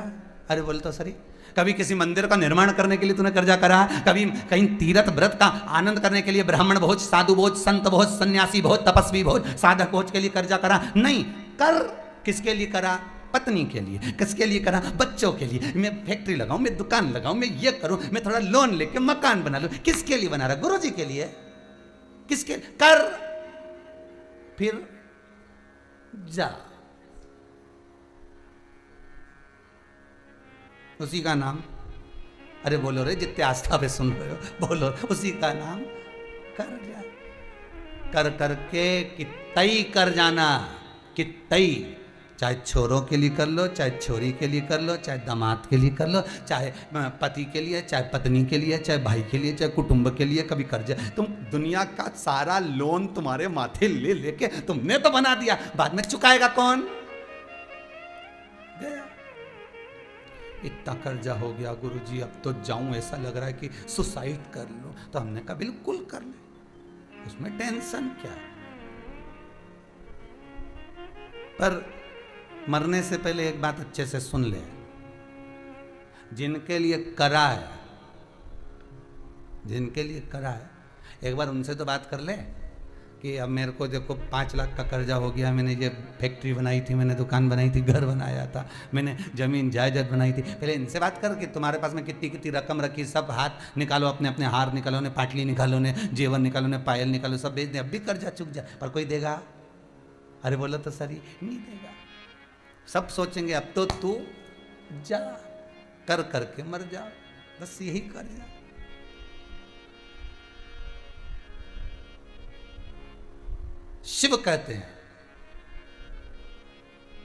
अरे बोल तो सही। कभी किसी मंदिर का निर्माण करने के लिए तूने कर्जा करा? कभी कहीं तीर्थ व्रत का आनंद करने के लिए ब्राह्मण भोज, साधु भोज, संत भोज, सन्यासी भोज, तपस्वी भोज, साधक भोज के लिए कर्जा करा? नहीं। कर किसके लिए करा? पत्नी के लिए। किसके लिए करा? बच्चों के लिए। मैं फैक्ट्री लगाऊं, मैं दुकान लगाऊं, मैं ये करूं, मैं थोड़ा लोन लेके मकान बना लूं। किसके लिए बना रहा? गुरु जी के लिए। किसके? कर, फिर जा, उसी का नाम। अरे बोलो रे, जितने आस्था पे सुन रहे हो बोलो, उसी का नाम कर जा। कर करके कितई कर जाना, कितई। चाहे छोरों के लिए कर लो, चाहे छोरी के लिए कर लो, चाहे दामाद के लिए कर लो, चाहे पति के लिए, चाहे पत्नी के लिए, चाहे भाई के लिए, चाहे कुटुंब के लिए, कभी कर्जा। तुम दुनिया का सारा लोन तुम्हारे माथे ले लेके तुमने तो बना दिया, बाद में चुकाएगा कौन? गया। इतना कर्जा हो गया गुरुजी, अब तो जाऊं, ऐसा लग रहा है कि सुसाइड कर लो। तो हमने कहा बिल्कुल कर ले, उसमें टेंशन क्या है। पर मरने से पहले एक बात अच्छे से सुन ले, जिनके लिए करा है, जिनके लिए करा है, एक बार उनसे तो बात कर ले कि अब मेरे को देखो 5 लाख का कर्जा हो गया, मैंने ये फैक्ट्री बनाई थी, मैंने दुकान बनाई थी, घर बनाया था, मैंने जमीन जायदाद बनाई थी। पहले इनसे बात कर कि तुम्हारे पास में कितनी कितनी रकम रखी, सब हाथ निकालो, अपने अपने हार निकालो ने, पाटली निकालो ने, जेवर निकालो ने, पायल निकालो, सब बेच दे, अब भी कर्जा चुक जाए। पर कोई देगा? अरे बोलो तो सर, नहीं देगा। सब सोचेंगे अब तो तू जा, कर करके मर जा, बस यही कर जा। शिव कहते हैं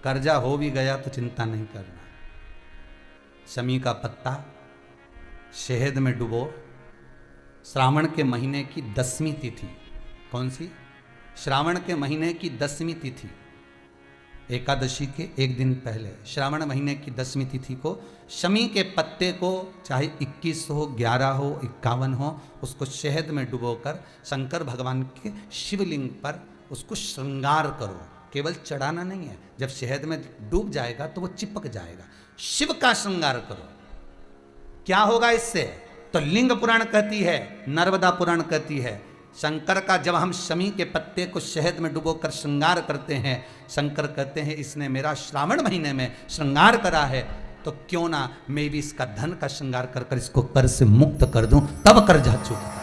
कर्जा हो भी गया तो चिंता नहीं करना, शमी का पत्ता शहद में डुबो, श्रावण के महीने की 10वीं तिथि, कौन सी? श्रावण के महीने की 10वीं तिथि, एकादशी के एक दिन पहले श्रावण महीने की 10वीं तिथि को शमी के पत्ते को, चाहे 21 हो, 11 हो, 51 हो, उसको शहद में डुबोकर शंकर भगवान के शिवलिंग पर उसको श्रृंगार करो। केवल चढ़ाना नहीं है, जब शहद में डूब जाएगा तो वो चिपक जाएगा। शिव का श्रृंगार करो। क्या होगा इससे? तो लिंग पुराण कहती है, नर्मदा पुराण कहती है, शंकर का जब हम शमी के पत्ते को शहद में डुबोकर श्रृंगार करते हैं, शंकर कहते हैं इसने मेरा श्रावण महीने में श्रृंगार करा है, तो क्यों ना मैं भी इसका धन का श्रृंगार कर कर इसको कर से मुक्त कर दूं, तब कर्जा चूकता,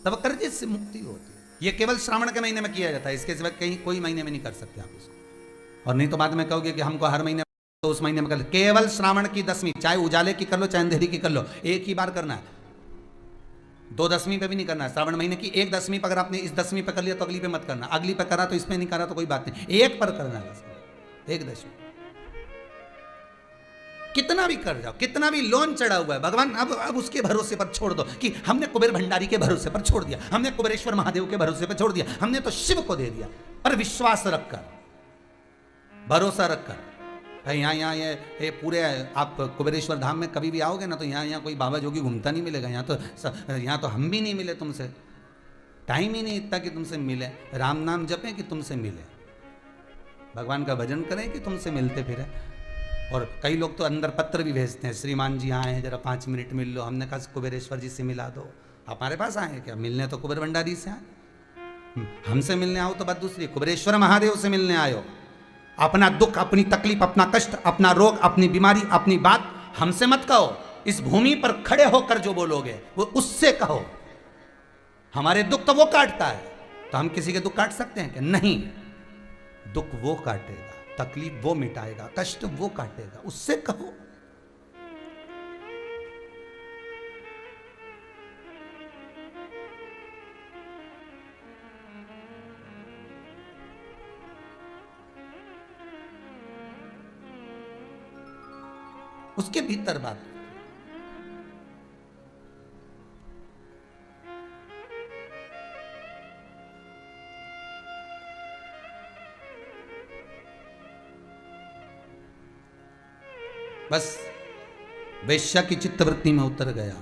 तब कर्जे से मुक्ति होती है। ये केवल श्रावण के महीने में किया जाता है, इसके सिवा कहीं कोई महीने में नहीं कर सकते आप इसको। और नहीं तो बाद में कहोगे कि हमको हर महीने, तो उस महीने में कर, केवल श्रावण की 10वीं, चाहे उजाले की कर लो चाहे अंधेरी की कर लो, एक ही बार करना है। 2 10वीं पे भी नहीं करना है। श्रावण महीने की 1 10वीं पर अगर आपने इस 10वीं पे कर लिया तो अगली पे मत करना, अगली पे करा तो इसमें नहीं करा तो कोई बात नहीं, एक पर करना है, 1 10वीं। कितना भी कर जाओ, कितना भी लोन चढ़ा हुआ है, भगवान अब उसके भरोसे पर छोड़ दो कि हमने कुबेर भंडारी के भरोसे पर छोड़ दिया, हमने कुबेरेश्वर महादेव के भरोसे पर छोड़ दिया, हमने तो शिव को दे दिया। पर विश्वास रखकर, भरोसा रखकर, यहाँ ये पूरे आप कुबेरेश्वर धाम में कभी भी आओगे ना, तो यहाँ कोई बाबा जोगी घूमता नहीं मिलेगा। यहाँ तो हम भी नहीं मिले तुमसे, टाइम ही नहीं इतना कि तुमसे मिले। राम नाम जपें कि तुमसे मिले, भगवान का भजन करें कि तुमसे मिलते फिरे। और कई लोग तो अंदर पत्र भी भेजते हैं, श्रीमान जी आए हैं, जरा 5 मिनट मिल लो। हमने कहा कुबेरेश्वर जी से मिला दो। हमारे पास आए हैं क्या मिलने? तो कुबेर भंडारी से आए। हमसे मिलने आओ तो बात दूसरी, कुबेरेश्वर महादेव से मिलने आयो। अपना दुख, अपनी तकलीफ, अपना कष्ट, अपना रोग, अपनी बीमारी, अपनी बात हमसे मत कहो, इस भूमि पर खड़े होकर जो बोलोगे वो उससे कहो। हमारे दुख तो वो काटता है, तो हम किसी के दुख काट सकते हैं क्या? नहीं, दुख वो काटेगा, तकलीफ वो मिटाएगा, कष्ट वो काटेगा, उससे कहो। उसके भीतर बात। बस वैश्या की चित्तवृत्ति में उतर गया,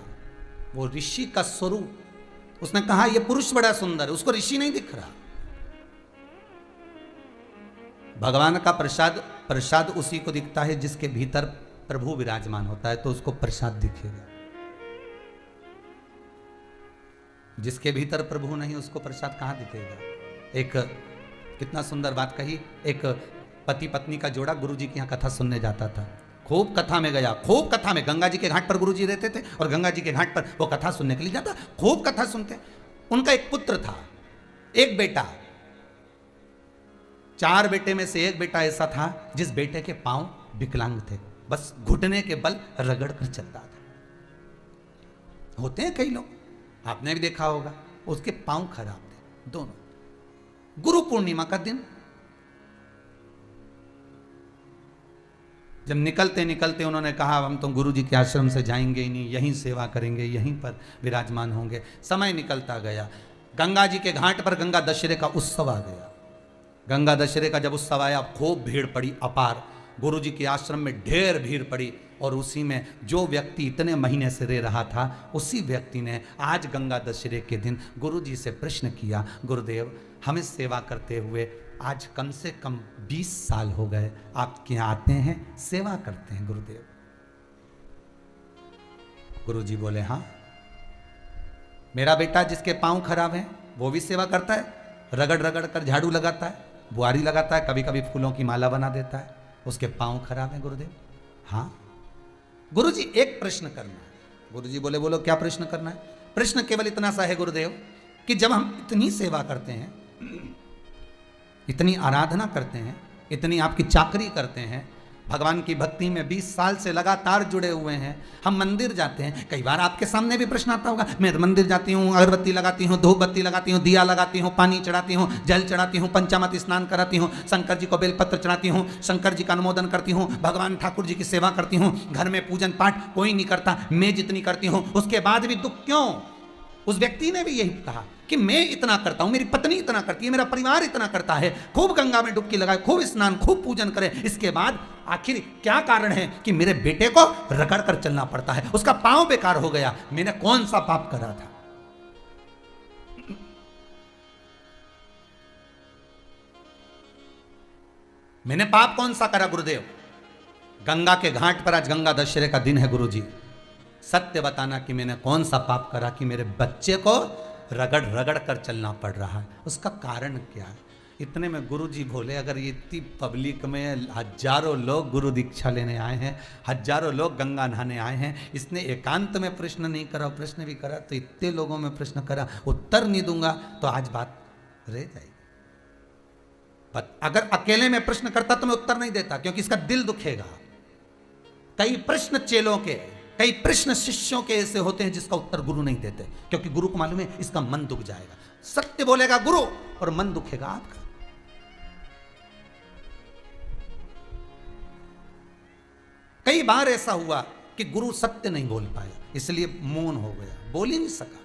वो ऋषि का स्वरूप। उसने कहा ये पुरुष बड़ा सुंदर, उसको ऋषि नहीं दिख रहा। भगवान का प्रसाद, प्रसाद उसी को दिखता है जिसके भीतर प्रभु विराजमान होता है, तो उसको प्रसाद दिखेगा। जिसके भीतर प्रभु नहीं, उसको प्रसाद कहां दिखेगा? एक कितना सुंदर बात कही, एक पति पत्नी का जोड़ा गुरु जी की यहाँ कथा सुनने जाता था। खूब कथा में गया, खूब कथा में, गंगा जी के घाट पर गुरु जी रहते थे और गंगा जी के घाट पर वो कथा सुनने के लिए जाता, खूब कथा सुनते। उनका एक पुत्र था, एक बेटा, 4 बेटे में से एक बेटा ऐसा था जिस बेटे के पांव विकलांग थे, बस घुटने के बल रगड़ कर चलता था। होते हैं कई लोग, आपने भी देखा होगा, उसके पांव खराब थे दोनों। गुरु पूर्णिमा का दिन, जब निकलते निकलते उन्होंने कहा हम तो गुरु जी के आश्रम से जाएंगे ही नहीं, यहीं सेवा करेंगे, यहीं पर विराजमान होंगे। समय निकलता गया, गंगा जी के घाट पर गंगा दशहरे का उत्सव आ गया। गंगा दशहरे का जब उत्सव आया, खूब भीड़ पड़ी, अपार। गुरु जी के आश्रम में ढेर भीड़ पड़ी, और उसी में जो व्यक्ति इतने महीने से रह रहा था, उसी व्यक्ति ने आज गंगा दशहरे के दिन गुरु जी से प्रश्न किया, गुरुदेव हमें सेवा करते हुए आज कम से कम 20 साल हो गए, आपके यहाँ आते हैं, सेवा करते हैं गुरुदेव। गुरु जी बोले हाँ मेरा बेटा जिसके पांव खराब हैं वो भी सेवा करता है, रगड़ रगड़ कर झाड़ू लगाता है, बुआरी लगाता है, कभी कभी फूलों की माला बना देता है, उसके पांव खराब हैं गुरुदेव। हाँ गुरुजी एक प्रश्न करना है। गुरुजी बोले बोलो क्या प्रश्न करना है? प्रश्न केवल इतना सा है गुरुदेव कि जब हम इतनी सेवा करते हैं, इतनी आराधना करते हैं, इतनी आपकी चाकरी करते हैं, भगवान की भक्ति में 20 साल से लगातार जुड़े हुए हैं, हम मंदिर जाते हैं, कई बार आपके सामने भी प्रश्न आता होगा, मैं मंदिर जाती हूँ, अगरबत्ती लगाती हूँ, धूप बत्ती लगाती हूँ, दिया लगाती हूँ, पानी चढ़ाती हूँ, जल चढ़ाती हूँ, पंचामृत स्नान कराती हूँ, शंकर जी को बेलपत्र चढ़ाती हूँ, शंकर जी का अनुमोदन करती हूँ, भगवान ठाकुर जी की सेवा करती हूँ, घर में पूजन पाठ कोई नहीं करता, मैं जितनी करती हूँ, उसके बाद भी दुख क्यों? उस व्यक्ति ने भी यही कहा कि मैं इतना करता हूं, मेरी पत्नी इतना करती है, मेरा परिवार इतना करता है, खूब गंगा में डुबकी लगाए, खूब स्नान, खूब पूजन करे, इसके बाद आखिर क्या कारण है कि मेरे बेटे को रगड़ कर चलना पड़ता है, उसका पांव बेकार हो गया, मैंने कौन सा पाप करा था? मैंने पाप कौन सा करा गुरुदेव? गंगा के घाट पर आज गंगा दशहरे का दिन है गुरुजी, सत्य बताना कि मैंने कौन सा पाप करा कि मेरे बच्चे को रगड़ रगड़ कर चलना पड़ रहा है, उसका कारण क्या है? इतने में गुरुजी बोले, अगर ये इतनी पब्लिक में हजारों लोग गुरु दीक्षा लेने आए हैं, हजारों लोग गंगा नहाने आए हैं, इसने एकांत में प्रश्न नहीं करा, प्रश्न भी करा तो इतने लोगों में प्रश्न करा, उत्तर नहीं दूंगा तो आज बात रह जाएगी। अगर अकेले में प्रश्न करता तो मैं उत्तर नहीं देता, क्योंकि इसका दिल दुखेगा। कई प्रश्न चेलों के, कई प्रश्न शिष्यों के ऐसे होते हैं जिसका उत्तर गुरु नहीं देते, क्योंकि गुरु को मालूम है इसका मन दुख जाएगा। सत्य बोलेगा गुरु और मन दुखेगा आपका। कई बार ऐसा हुआ कि गुरु सत्य नहीं बोल पाया, इसलिए मौन हो गया, बोल ही नहीं सका।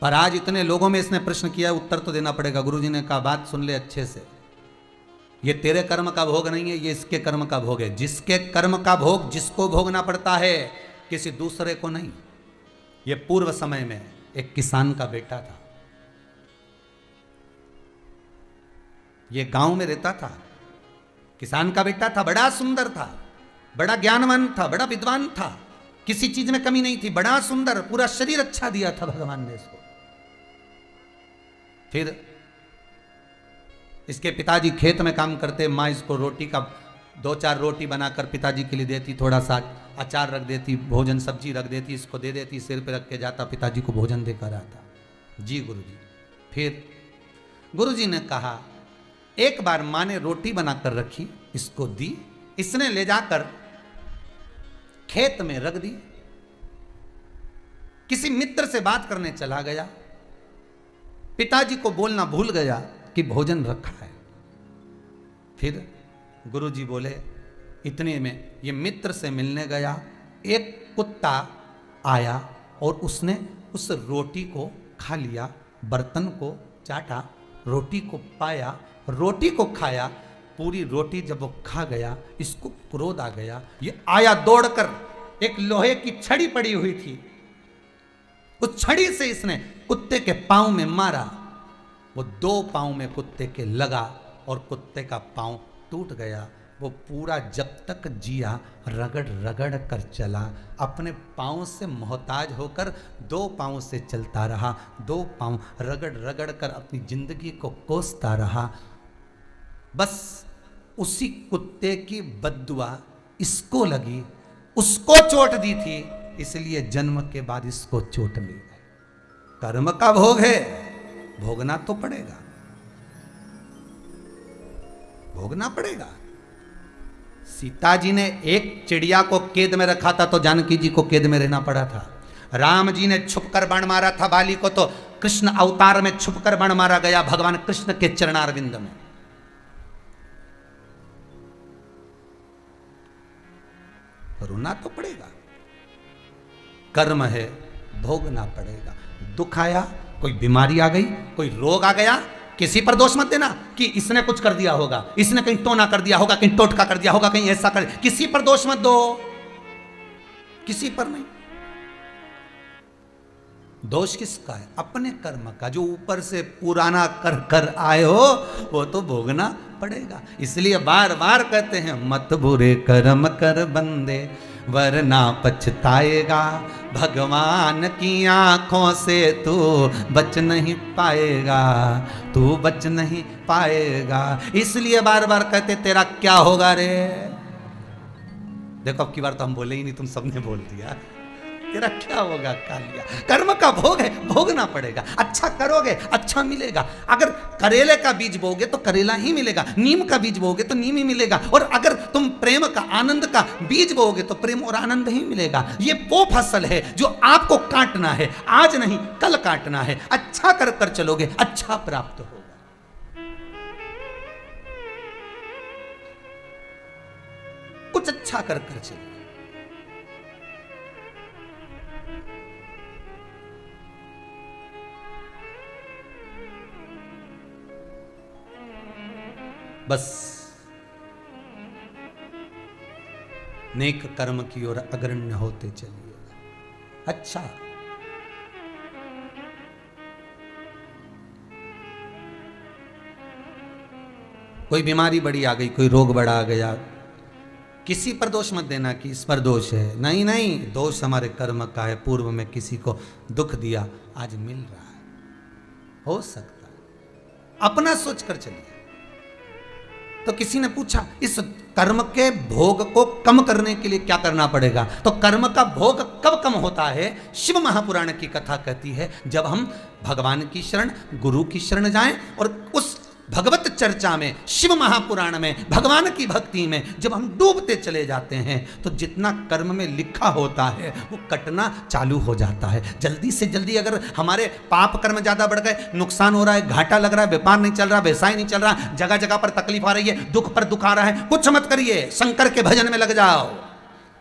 पर आज इतने लोगों में इसने प्रश्न किया, उत्तर तो देना पड़ेगा। गुरुजी ने कहा बात सुन ले अच्छे से, ये तेरे कर्म का भोग नहीं है, ये इसके कर्म का भोग है। जिसके कर्म का भोग जिसको भोगना पड़ता है, किसी दूसरे को नहीं। ये पूर्व समय में एक किसान का बेटा था, ये गांव में रहता था, किसान का बेटा था, बड़ा सुंदर था, बड़ा ज्ञानवान था, बड़ा विद्वान था, किसी चीज में कमी नहीं थी, बड़ा सुंदर, पूरा शरीर अच्छा दिया था भगवान ने इसको। फिर इसके पिताजी खेत में काम करते, माँ इसको रोटी का 2-4 रोटी बनाकर पिताजी के लिए देती, थोड़ा सा अचार रख देती, भोजन सब्जी रख देती, इसको दे देती, सिर पे रख के जाता, पिताजी को भोजन देकर आता। जी गुरुजी। फिर गुरुजी ने कहा, एक बार माँ ने रोटी बनाकर रखी, इसको दी, इसने ले जाकर खेत में रख दी, किसी मित्र से बात करने चला गया, पिताजी को बोलना भूल गया कि भोजन रखा है। फिर गुरुजी बोले, इतने में ये मित्र से मिलने गया, एक कुत्ता आया और उसने उस रोटी को खा लिया, बर्तन को चाटा, रोटी को पाया, रोटी को खाया, पूरी रोटी जब वो खा गया, इसको क्रोध आ गया, ये आया दौड़कर, एक लोहे की छड़ी पड़ी हुई थी, उस छड़ी से इसने कुत्ते के पांव में मारा, वो 2 पांव में कुत्ते के लगा और कुत्ते का पांव टूट गया। वो पूरा जब तक जिया रगड़ रगड़ कर चला, अपने पांव से मोहताज होकर 2 पांव से चलता रहा, 2 पांव रगड़ रगड़ कर अपनी जिंदगी को कोसता रहा। बस उसी कुत्ते की बद्दुआ इसको लगी, उसको चोट दी थी, इसलिए जन्म के बाद इसको चोट मिल गई। कर्म का भोग है, भोगना तो पड़ेगा, भोगना पड़ेगा। सीता जी ने एक चिड़िया को कैद में रखा था तो जानकी जी को कैद में रहना पड़ा था। राम जी ने छुपकर बाण मारा था बाली को, तो कृष्ण अवतार में छुपकर बाण मारा गया भगवान कृष्ण के चरणारविंद में। रोना तो पड़ेगा, कर्म है, भोगना पड़ेगा। दुख आया, कोई बीमारी आ गई, कोई रोग आ गया, किसी पर दोष मत देना कि इसने कुछ कर दिया होगा, इसने कहीं टोना कर दिया होगा, कहीं टोटका कर दिया होगा, कहीं ऐसा कर, किसी पर दोष मत दो, किसी पर नहीं। दोष किसका है? अपने कर्म का। जो ऊपर से पुराना कर कर आए हो वो तो भोगना पड़ेगा। इसलिए बार बार कहते हैं, मत बुरे कर्म कर बंदे, वरना पछताएगा। भगवान की आंखों से तू बच नहीं पाएगा, तू बच नहीं पाएगा। इसलिए बार बार कहते तेरा क्या होगा रे। देखो अब की बार तो हम बोले ही नहीं, तुम सबने बोल दिया। तेरा क्या होगा कालिया। कर्म का भोग है, भोगना पड़ेगा। अच्छा करोगे अच्छा मिलेगा। अगर करेले का बीज बोगे तो करेला ही मिलेगा, नीम का बीज बोगे तो नीम ही मिलेगा। और अगर तुम प्रेम का आनंद का बीज बोगे तो प्रेम और आनंद ही मिलेगा। ये वो फसल है जो आपको काटना है, आज नहीं कल काटना है। अच्छा कर कर चलोगे अच्छा प्राप्त होगा। कुछ अच्छा कर कर चलो। बस नेक कर्म की ओर अग्रण्य होते चलिए। अच्छा कोई बीमारी बड़ी आ गई, कोई रोग बड़ा आ गया, किसी पर दोष मत देना कि इस पर दोष है। नहीं नहीं, दोष हमारे कर्म का है। पूर्व में किसी को दुख दिया, आज मिल रहा है, हो सकता है। अपना सोच कर चलिए। तो किसी ने पूछा इस कर्म के भोग को कम करने के लिए क्या करना पड़ेगा। तो कर्म का भोग कब कम होता है? शिव महापुराण की कथा कहती है जब हम भगवान की शरण, गुरु की शरण जाएं और उस भगवत चर्चा में, शिव महापुराण में, भगवान की भक्ति में जब हम डूबते चले जाते हैं तो जितना कर्म में लिखा होता है वो कटना चालू हो जाता है। जल्दी से जल्दी अगर हमारे पाप कर्म ज्यादा बढ़ गए, नुकसान हो रहा है, घाटा लग रहा है, व्यापार नहीं चल रहा, व्यवसाय नहीं चल रहा, जगह जगह पर तकलीफ आ रही है, दुख पर दुख आ रहा है, कुछ मत करिए, शंकर के भजन में लग जाओ,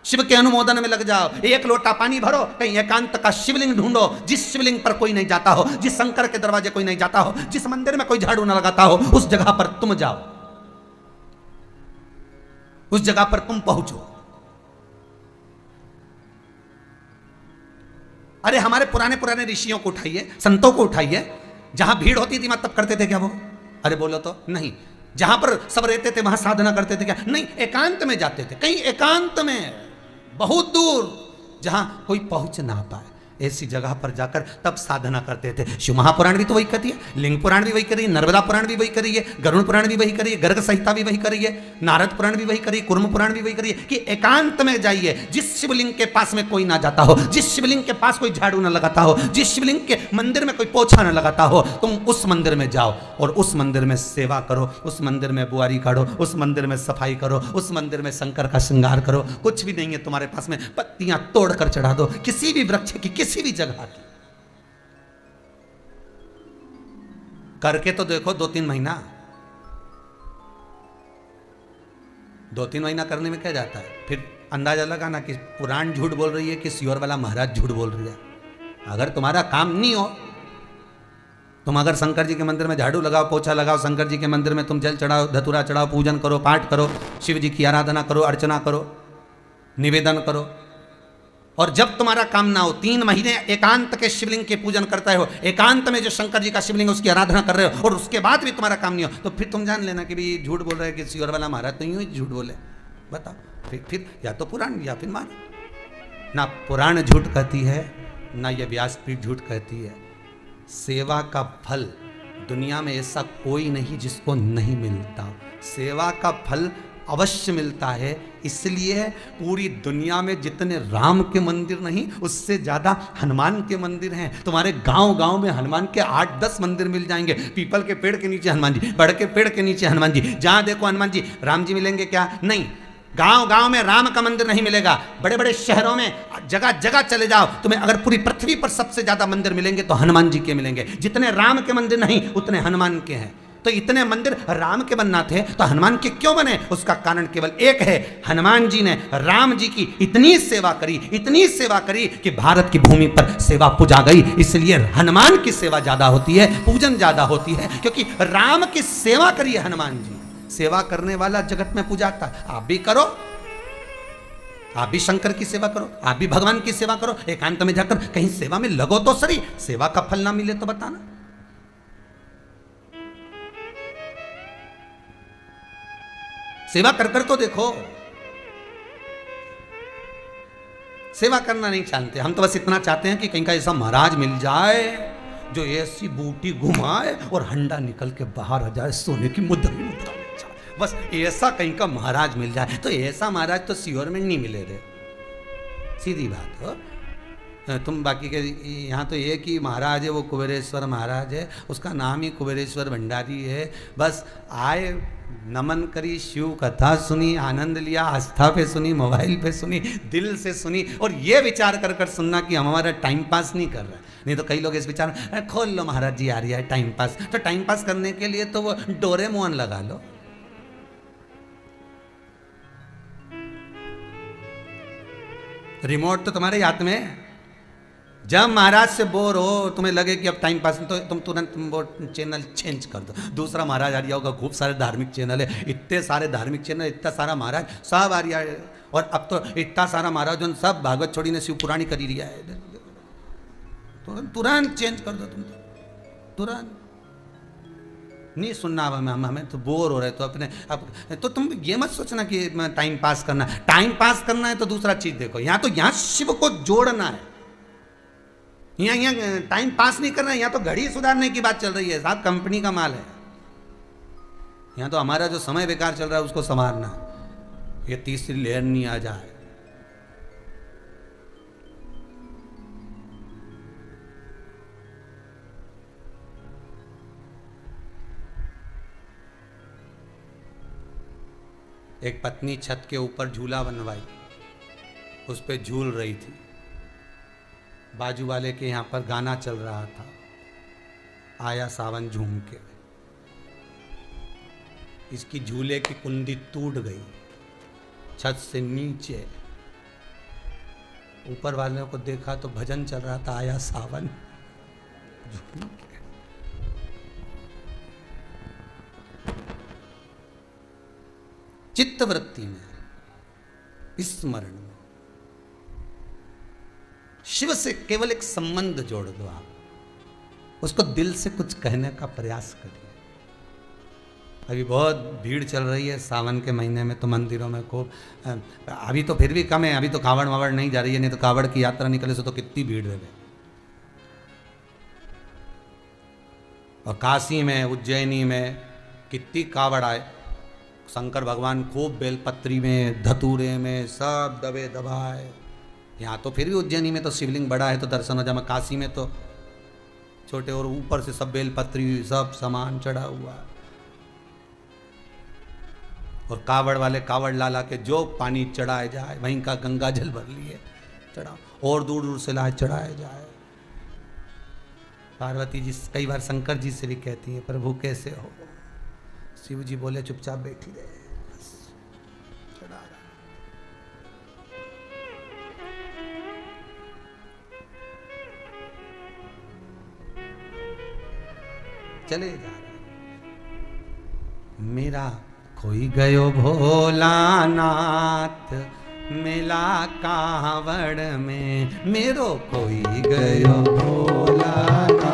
शिव के अनुमोदन में लग जाओ। एक लोटा पानी भरो, कहीं एकांत का शिवलिंग ढूंढो, जिस शिवलिंग पर कोई नहीं जाता हो, जिस शंकर के दरवाजे कोई नहीं जाता हो, जिस मंदिर में कोई झाड़ू ना लगाता हो, उस जगह पर तुम जाओ, उस जगह पर तुम पहुंचो। अरे हमारे पुराने पुराने ऋषियों को उठाइए, संतों को उठाइए, जहां भीड़ होती थी वहां तब करते थे क्या वो? अरे बोलो तो नहीं। जहां पर सब रहते थे वहां साधना करते थे क्या? नहीं, एकांत में जाते थे, कहीं एकांत में, बहुत दूर, जहां कोई पहुंच ना पाए, ऐसी जगह पर जाकर तब साधना करते थे। शिव महापुराण भी तो वही कहती है, लिंग पुराण भी वही करी है, नर्मदा पुराण भी वही करी है, गरुड़ पुराण भी वही करी है, गर्ग संहिता भी वही करी है, नारद पुराण भी वही करी है, कुर्म पुराण भी वही करी है कि एकांत में जाइए, जिस शिवलिंग के पास में कोई ना जाता हो, जिस शिवलिंग के पास कोई झाड़ू ना लगाता हो, जिस शिवलिंग के मंदिर में कोई पोछा ना लगाता हो, तुम उस मंदिर में जाओ और उस मंदिर में सेवा करो, उस मंदिर में बुआरी काढ़ो, उस मंदिर में सफाई करो, उस मंदिर में शंकर का श्रृंगार करो। कुछ भी नहीं है तुम्हारे पास में, पत्तियां तोड़ कर चढ़ा दो, किसी भी वृक्ष की, किसी भी जगह की, करके तो देखो 2-3 महीना। 2-3 महीना करने में क्या जाता है? फिर अंदाजा लगाना कि पुराण झूठ बोल रही है कि सियोर वाला महाराज झूठ बोल रही है। अगर तुम्हारा काम नहीं हो, तुम अगर शंकर जी के मंदिर में झाड़ू लगाओ, पोछा लगाओ, शंकर जी के मंदिर में तुम जल चढ़ाओ, धतूरा चढ़ाओ, पूजन करो, पाठ करो, शिव जी की आराधना करो, अर्चना करो, निवेदन करो, और जब तुम्हारा काम ना हो, 3 महीने एकांत के शिवलिंग के पूजन करते हो, एकांत में जो शंकर जी का शिवलिंग है उसकी आराधना कर रहे हो, और उसके बाद भी तुम्हारा काम नहीं हो, तो फिर तुम जान लेना कि भाई झूठ बोल रहे हैं कि सियोर वाला महाराज तो यूं ही झूठ बोले। बताओ, फिर या तो पुराण या फिर मानो। ना पुराण झूठ कहती है, ना ये व्यासपीठ झूठ कहती है। सेवा का फल दुनिया में ऐसा कोई नहीं जिसको नहीं मिलता। सेवा का फल अवश्य मिलता है। इसलिए पूरी दुनिया में जितने राम के मंदिर नहीं, उससे ज्यादा हनुमान के मंदिर हैं। तुम्हारे गांव गांव में हनुमान के 8-10 मंदिर मिल जाएंगे। पीपल के पेड़ के नीचे हनुमान जी, बड़ के पेड़ के नीचे हनुमान जी, जहां देखो हनुमान जी। राम जी मिलेंगे क्या? नहीं, गांव गांव में राम का मंदिर नहीं मिलेगा। बड़े बड़े शहरों में जगह जगह चले जाओ, तुम्हें अगर पूरी पृथ्वी पर सबसे ज्यादा मंदिर मिलेंगे तो हनुमान जी के मिलेंगे। जितने राम के मंदिर नहीं उतने हनुमान के हैं। तो इतने मंदिर राम के बनना थे तो हनुमान के क्यों बने? उसका कारण केवल एक है, हनुमान जी ने राम जी की इतनी सेवा करी, इतनी सेवा करी कि भारत की भूमि पर सेवा पूजा गई। इसलिए हनुमान की सेवा ज्यादा होती है, पूजन ज्यादा होती है, क्योंकि राम की सेवा करी है हनुमान जी। सेवा करने वाला जगत में पूजाता। आप भी करो, आप भी शंकर की सेवा करो, आप भी भगवान की सेवा करो। एकांत में जाकर कहीं सेवा में लगो तो सही। सेवा का फल ना मिले तो बताना। सेवा कर कर तो देखो। सेवा करना नहीं चाहते, हम तो बस इतना चाहते हैं कि कहीं का ऐसा महाराज मिल जाए जो ऐसी बूटी घुमाए और हंडा निकल के बाहर आ जाए, सोने की मुद्रा मिल जाए, बस ऐसा कहीं का महाराज मिल जाए। तो ऐसा महाराज तो सीहोर में नहीं मिले रे, सीधी बात हो। तुम बाकी के यहाँ तो एक ही महाराज है, वो कुबेरेश्वर महाराज है, उसका नाम ही कुबेरेश्वर भंडारी है। बस आए, नमन करी, शिव कथा सुनी, आनंद लिया, आस्था पे सुनी, मोबाइल पे सुनी, दिल से सुनी, और ये विचार कर कर सुनना कि हम हमारा टाइम पास नहीं कर रहा। नहीं तो कई लोग इस विचार में, खोल लो महाराज जी आ रही है टाइम पास, तो टाइम पास करने के लिए तो वो डोरेमोन लगा लो। रिमोट तो तुम्हारे हाथ में है। जब महाराज से बोर हो, तुम्हें लगे कि अब टाइम पास, तो तुम तुरंत वो चैनल चेंज कर दो, दूसरा महाराज आ रहा होगा। खूब सारे धार्मिक चैनल है, इतने सारे धार्मिक चैनल, इतना सारा महाराज सब आ रहा है। और अब तो इतना सारा महाराज जो सब भागवत छोड़ी ने शिव पुराणी करी रिया है, तुरंत चेंज कर दो। तुम तुरंत नहीं सुनना, अब हमें तो बोर हो रहे, तो अपने अब तो तुम ये मत सोचना कि टाइम पास करना। टाइम पास करना है तो दूसरा चीज देखो। यहाँ तो यहाँ शिव को जोड़ना है, यहाँ टाइम पास नहीं करना है। यहाँ तो घड़ी सुधारने की बात चल रही है साहब, कंपनी का माल है। यहाँ तो हमारा जो समय बेकार चल रहा है उसको संवारना, ये तीसरी लेयर नहीं आ जाए। एक पत्नी छत के ऊपर झूला बनवाई, उस पे झूल रही थी। बाजू वाले के यहाँ पर गाना चल रहा था, आया सावन झूम के। इसकी झूले की कुंडी टूट गई, छत से नीचे। ऊपर वाले को देखा तो भजन चल रहा था, आया सावन झूम के। चित्तवृत्ति में, स्मरण में शिव से केवल एक संबंध जोड़ दो। आप उसको दिल से कुछ कहने का प्रयास करिए। अभी बहुत भीड़ चल रही है सावन के महीने में, तो मंदिरों में खूब, अभी तो फिर भी कम है, अभी तो कावड़ वावड़ नहीं जा रही है, नहीं तो कावड़ की यात्रा निकले से तो कितनी भीड़ है। और काशी में, उज्जैनी में कितनी कावड़ आए, शंकर भगवान खूब बेलपत्री में, धतूरे में सब दबे दबाए। यहाँ तो फिर भी उज्जैनी में तो शिवलिंग बड़ा है तो दर्शन हो जाए, काशी में तो छोटे, और ऊपर से सब बेलपत्री सब सामान चढ़ा हुआ। और कावड़ वाले कावड़ लाला के जो पानी चढ़ाए जाए, वहीं का गंगा जल भर लिए चढ़ाओ, और दूर दूर से लाए चढ़ाए जाए। पार्वती जी कई बार शंकर जी से भी कहती हैं, प्रभु कैसे हो? शिव जी बोले चुपचाप बैठी रहे, बस चढ़ा रहा। चले जा रहे। मेरा खोई गयो भोलानाथ मिला कावड़ में, मेरो खोई गयो भोलानाथ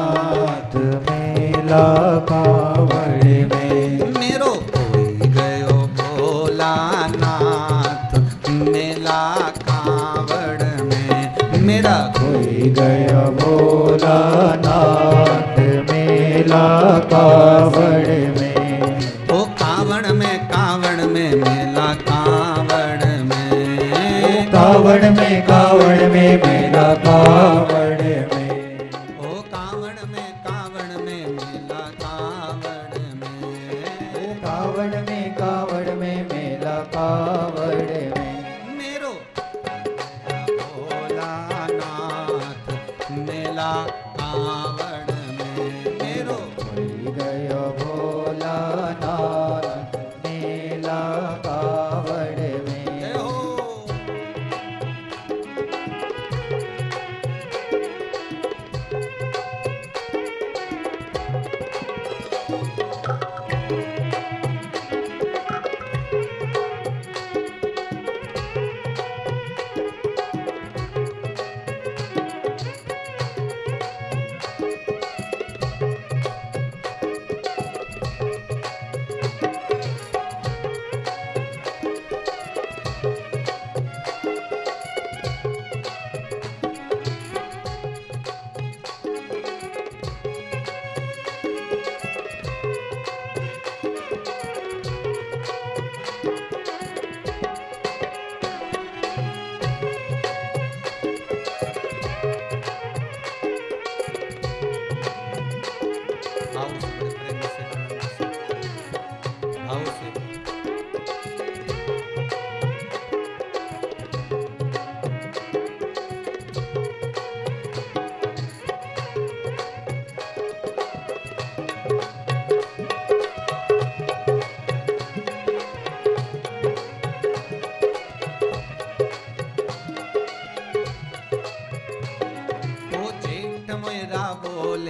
मिला कावड़ में, मेरो खोई गयो भोलानाथ मिला कावड़ में, मेरा खोई गयो भोलानाथ मिला कावड़ में। ओ कावड़ में मेला कावड़ में, कावड़ में मेला कावड़ में, ओ कावड़ में मेला कावड़ में, ओ कावड़ में मेला कावड़ में, मेरो भोलानाथ मेला कावड़ में, मेरो खोई गयो भोलानाथ मेला कावड़ में। जय हो।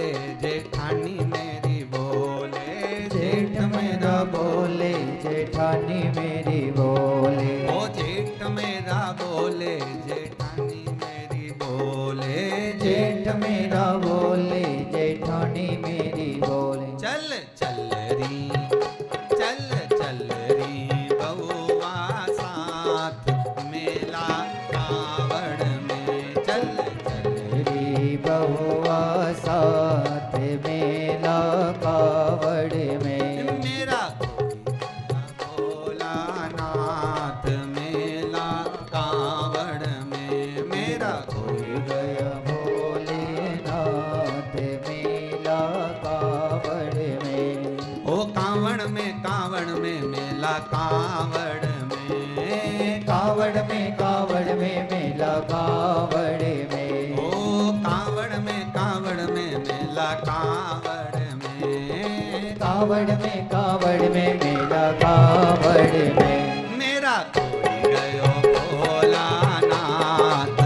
बोले जेठानी मेरी बोले, जेठ मेरा बोले जेठानी मेरी बोले, ओ जेठ मेरा बोले जेठानी मेरी बोले, जेठ मेरा बोले जेठानी मेरी बोले। चल चल री चल चल री बउआ साथ मेला कावड़ में, चल चल री बहुआ साथ मेला कावड़ में, मेरा भोलानाथ मेला कावड़ में, मेरा गया भोलेनाथ मेला कावड़ में, ओ कावड़ में मेला कावड़ में, कावड़ में मेला कावड़ में, ओ कावड़ में मेला कावड़ में, कावड़ में मेला कावड़ में, मेरा कोई गयो भोलानाथ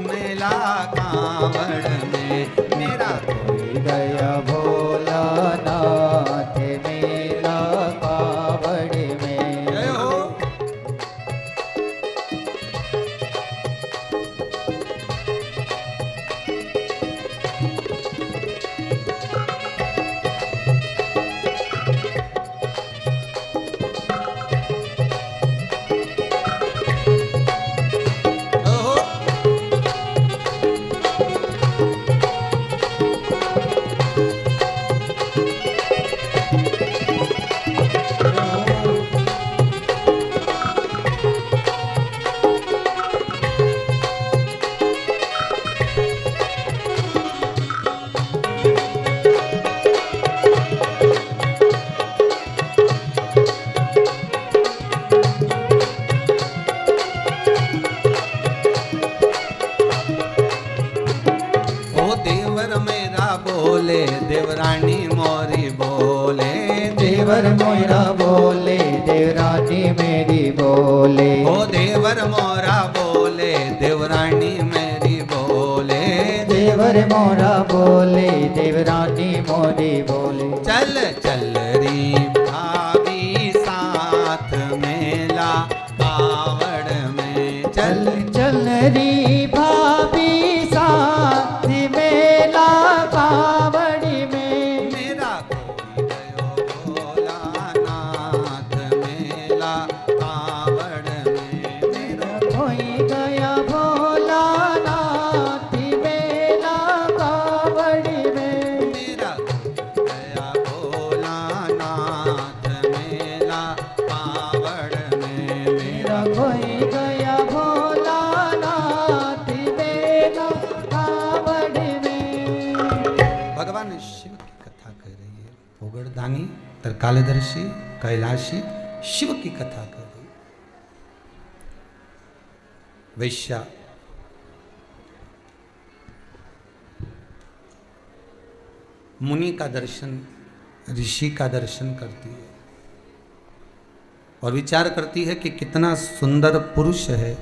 मेला कावड़ में, मेरा कोई गया भोलानाथ मेला कावड़ में। जय हो। ओहो। ओ देवर मेरा बोले देवरानी मोरी बोले, देवर मोरा बोले देवरानी मेरी बोले, ओ देवर मोरा बोले देवरानी मेरी बोले, देवर मोरा बोले देवरानी मोरी बोले। चल चल री भाभी साथ मेला कावड़ में, चल चल री भाभी साथ मेला कावड़ में, मेरा कोई गयो भोलानाथ मेला कावड़ में, मेरा कोई गया भोलानाथ मेला कावड़ में, मेरा गया भोलानाथ मेला कावड़ में, मेरा कोई गया भोलानाथ मेला कावड़ में। भगवान शिव की कथा कह रही है। पोगड़दानी त्रिकालदर्शी कैलाशी शिव की कथा कर रही है। वैश्या मुनि का दर्शन, ऋषि का दर्शन करती है और विचार करती है कि कितना सुंदर पुरुष है,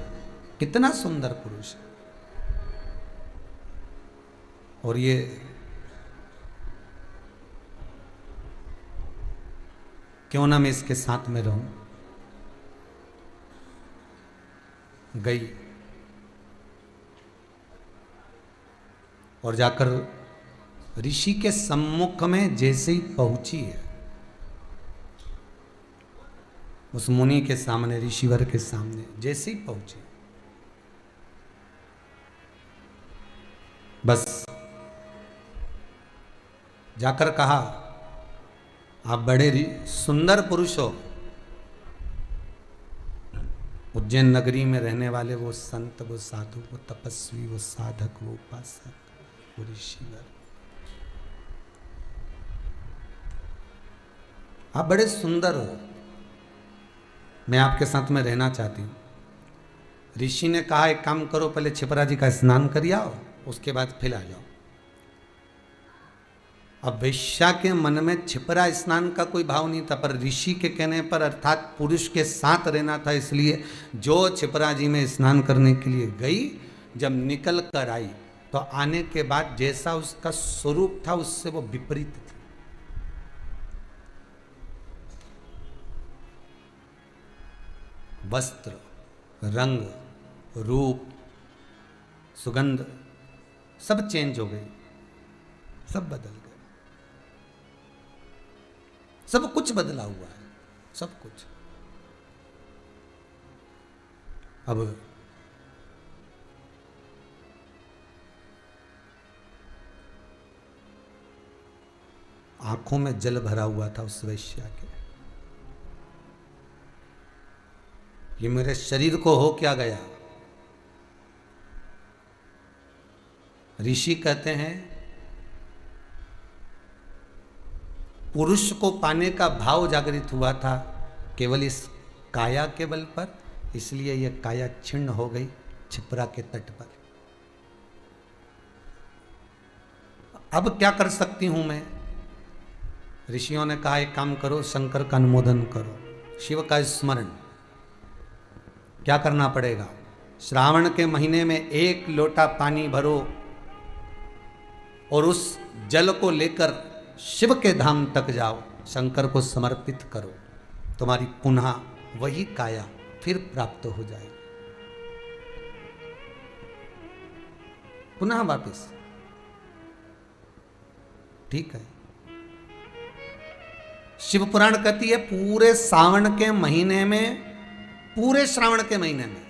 कितना सुंदर पुरुष है, और ये क्यों ना मैं इसके साथ में रहूं। गई और जाकर ऋषि के सम्मुख में जैसे ही पहुंची है, उस मुनि के सामने, ऋषिवर के सामने जैसे ही पहुंची, बस जाकर कहा, आप बड़े सुंदर पुरुष हो। उज्जैन नगरी में रहने वाले वो संत, वो साधु, वो तपस्वी, वो साधक, वो उपासक, वो ऋषिवर, आप बड़े सुंदर हो, मैं आपके साथ में रहना चाहती हूं। ऋषि ने कहा, एक काम करो, पहले छिपरा जी का स्नान करिए आओ, उसके बाद फिर आ जाओ। अब वेश्या के मन में छिपरा स्नान का कोई भाव नहीं था, पर ऋषि के कहने पर, अर्थात पुरुष के साथ रहना था, इसलिए जो छिपरा जी में स्नान करने के लिए गई, जब निकल कर आई तो आने के बाद जैसा उसका स्वरूप था उससे वो विपरीत थी। वस्त्र, रंग, रूप, सुगंध सब चेंज हो गई, सब बदल गए, सब कुछ बदला हुआ है, सब कुछ। अब आंखों में जल भरा हुआ था उस वैश्या के। ये मेरे शरीर को हो क्या गया? ऋषि कहते हैं पुरुष को पाने का भाव जागृत हुआ था केवल इस काया के बल पर, इसलिए यह काया छिन्न हो गई छिपरा के तट पर। अब क्या कर सकती हूं मैं? ऋषियों ने कहा एक काम करो, शंकर का अनुमोदन करो, शिव का स्मरण। क्या करना पड़ेगा? श्रावण के महीने में 1 लोटा पानी भरो और उस जल को लेकर शिव के धाम तक जाओ, शंकर को समर्पित करो, तुम्हारी पुनः वही काया फिर प्राप्त हो जाएगी, पुनः वापस। ठीक है। शिव पुराण कहती है पूरे सावन के महीने में, पूरे श्रावण के महीने में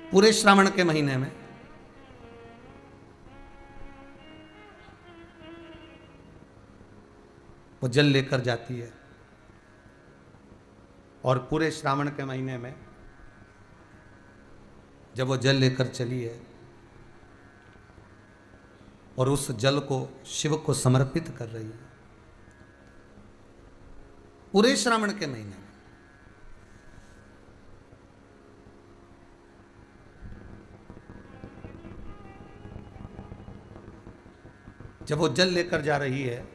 पूरे श्रावण के महीने में वो जल लेकर जाती है, और पूरे श्रावण के महीने में जब वो जल लेकर चली है और उस जल को शिव को समर्पित कर रही है, पूरे श्रावण के महीने में, जब वो जल लेकर जा रही है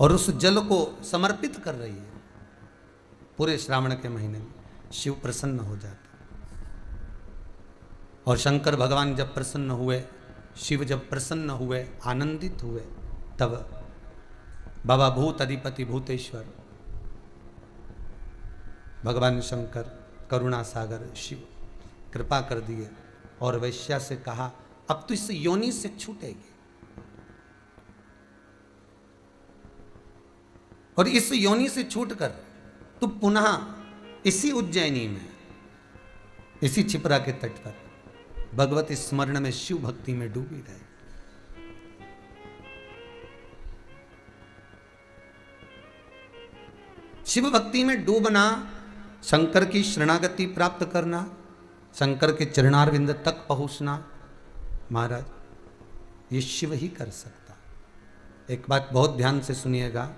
और उस जल को समर्पित कर रही है पूरे श्रावण के महीने में, शिव प्रसन्न हो जाते। और शंकर भगवान जब प्रसन्न हुए, शिव जब प्रसन्न हुए, आनंदित हुए, तब बाबा भूत अधिपति भूतेश्वर भगवान शंकर करुणा सागर शिव कृपा कर दिए और वैश्या से कहा अब तो इस योनि से छूटेगी, और इस योनि से छूटकर तू पुनः इसी उज्जैनी में, इसी छिपरा के तट पर भगवत स्मरण में, शिव भक्ति में डूबी रहे। शिव भक्ति में डूबना, शंकर की शरणागति प्राप्त करना, शंकर के चरणारविंद तक पहुंचना, महाराज ये शिव ही कर सकता। एक बात बहुत ध्यान से सुनिएगा,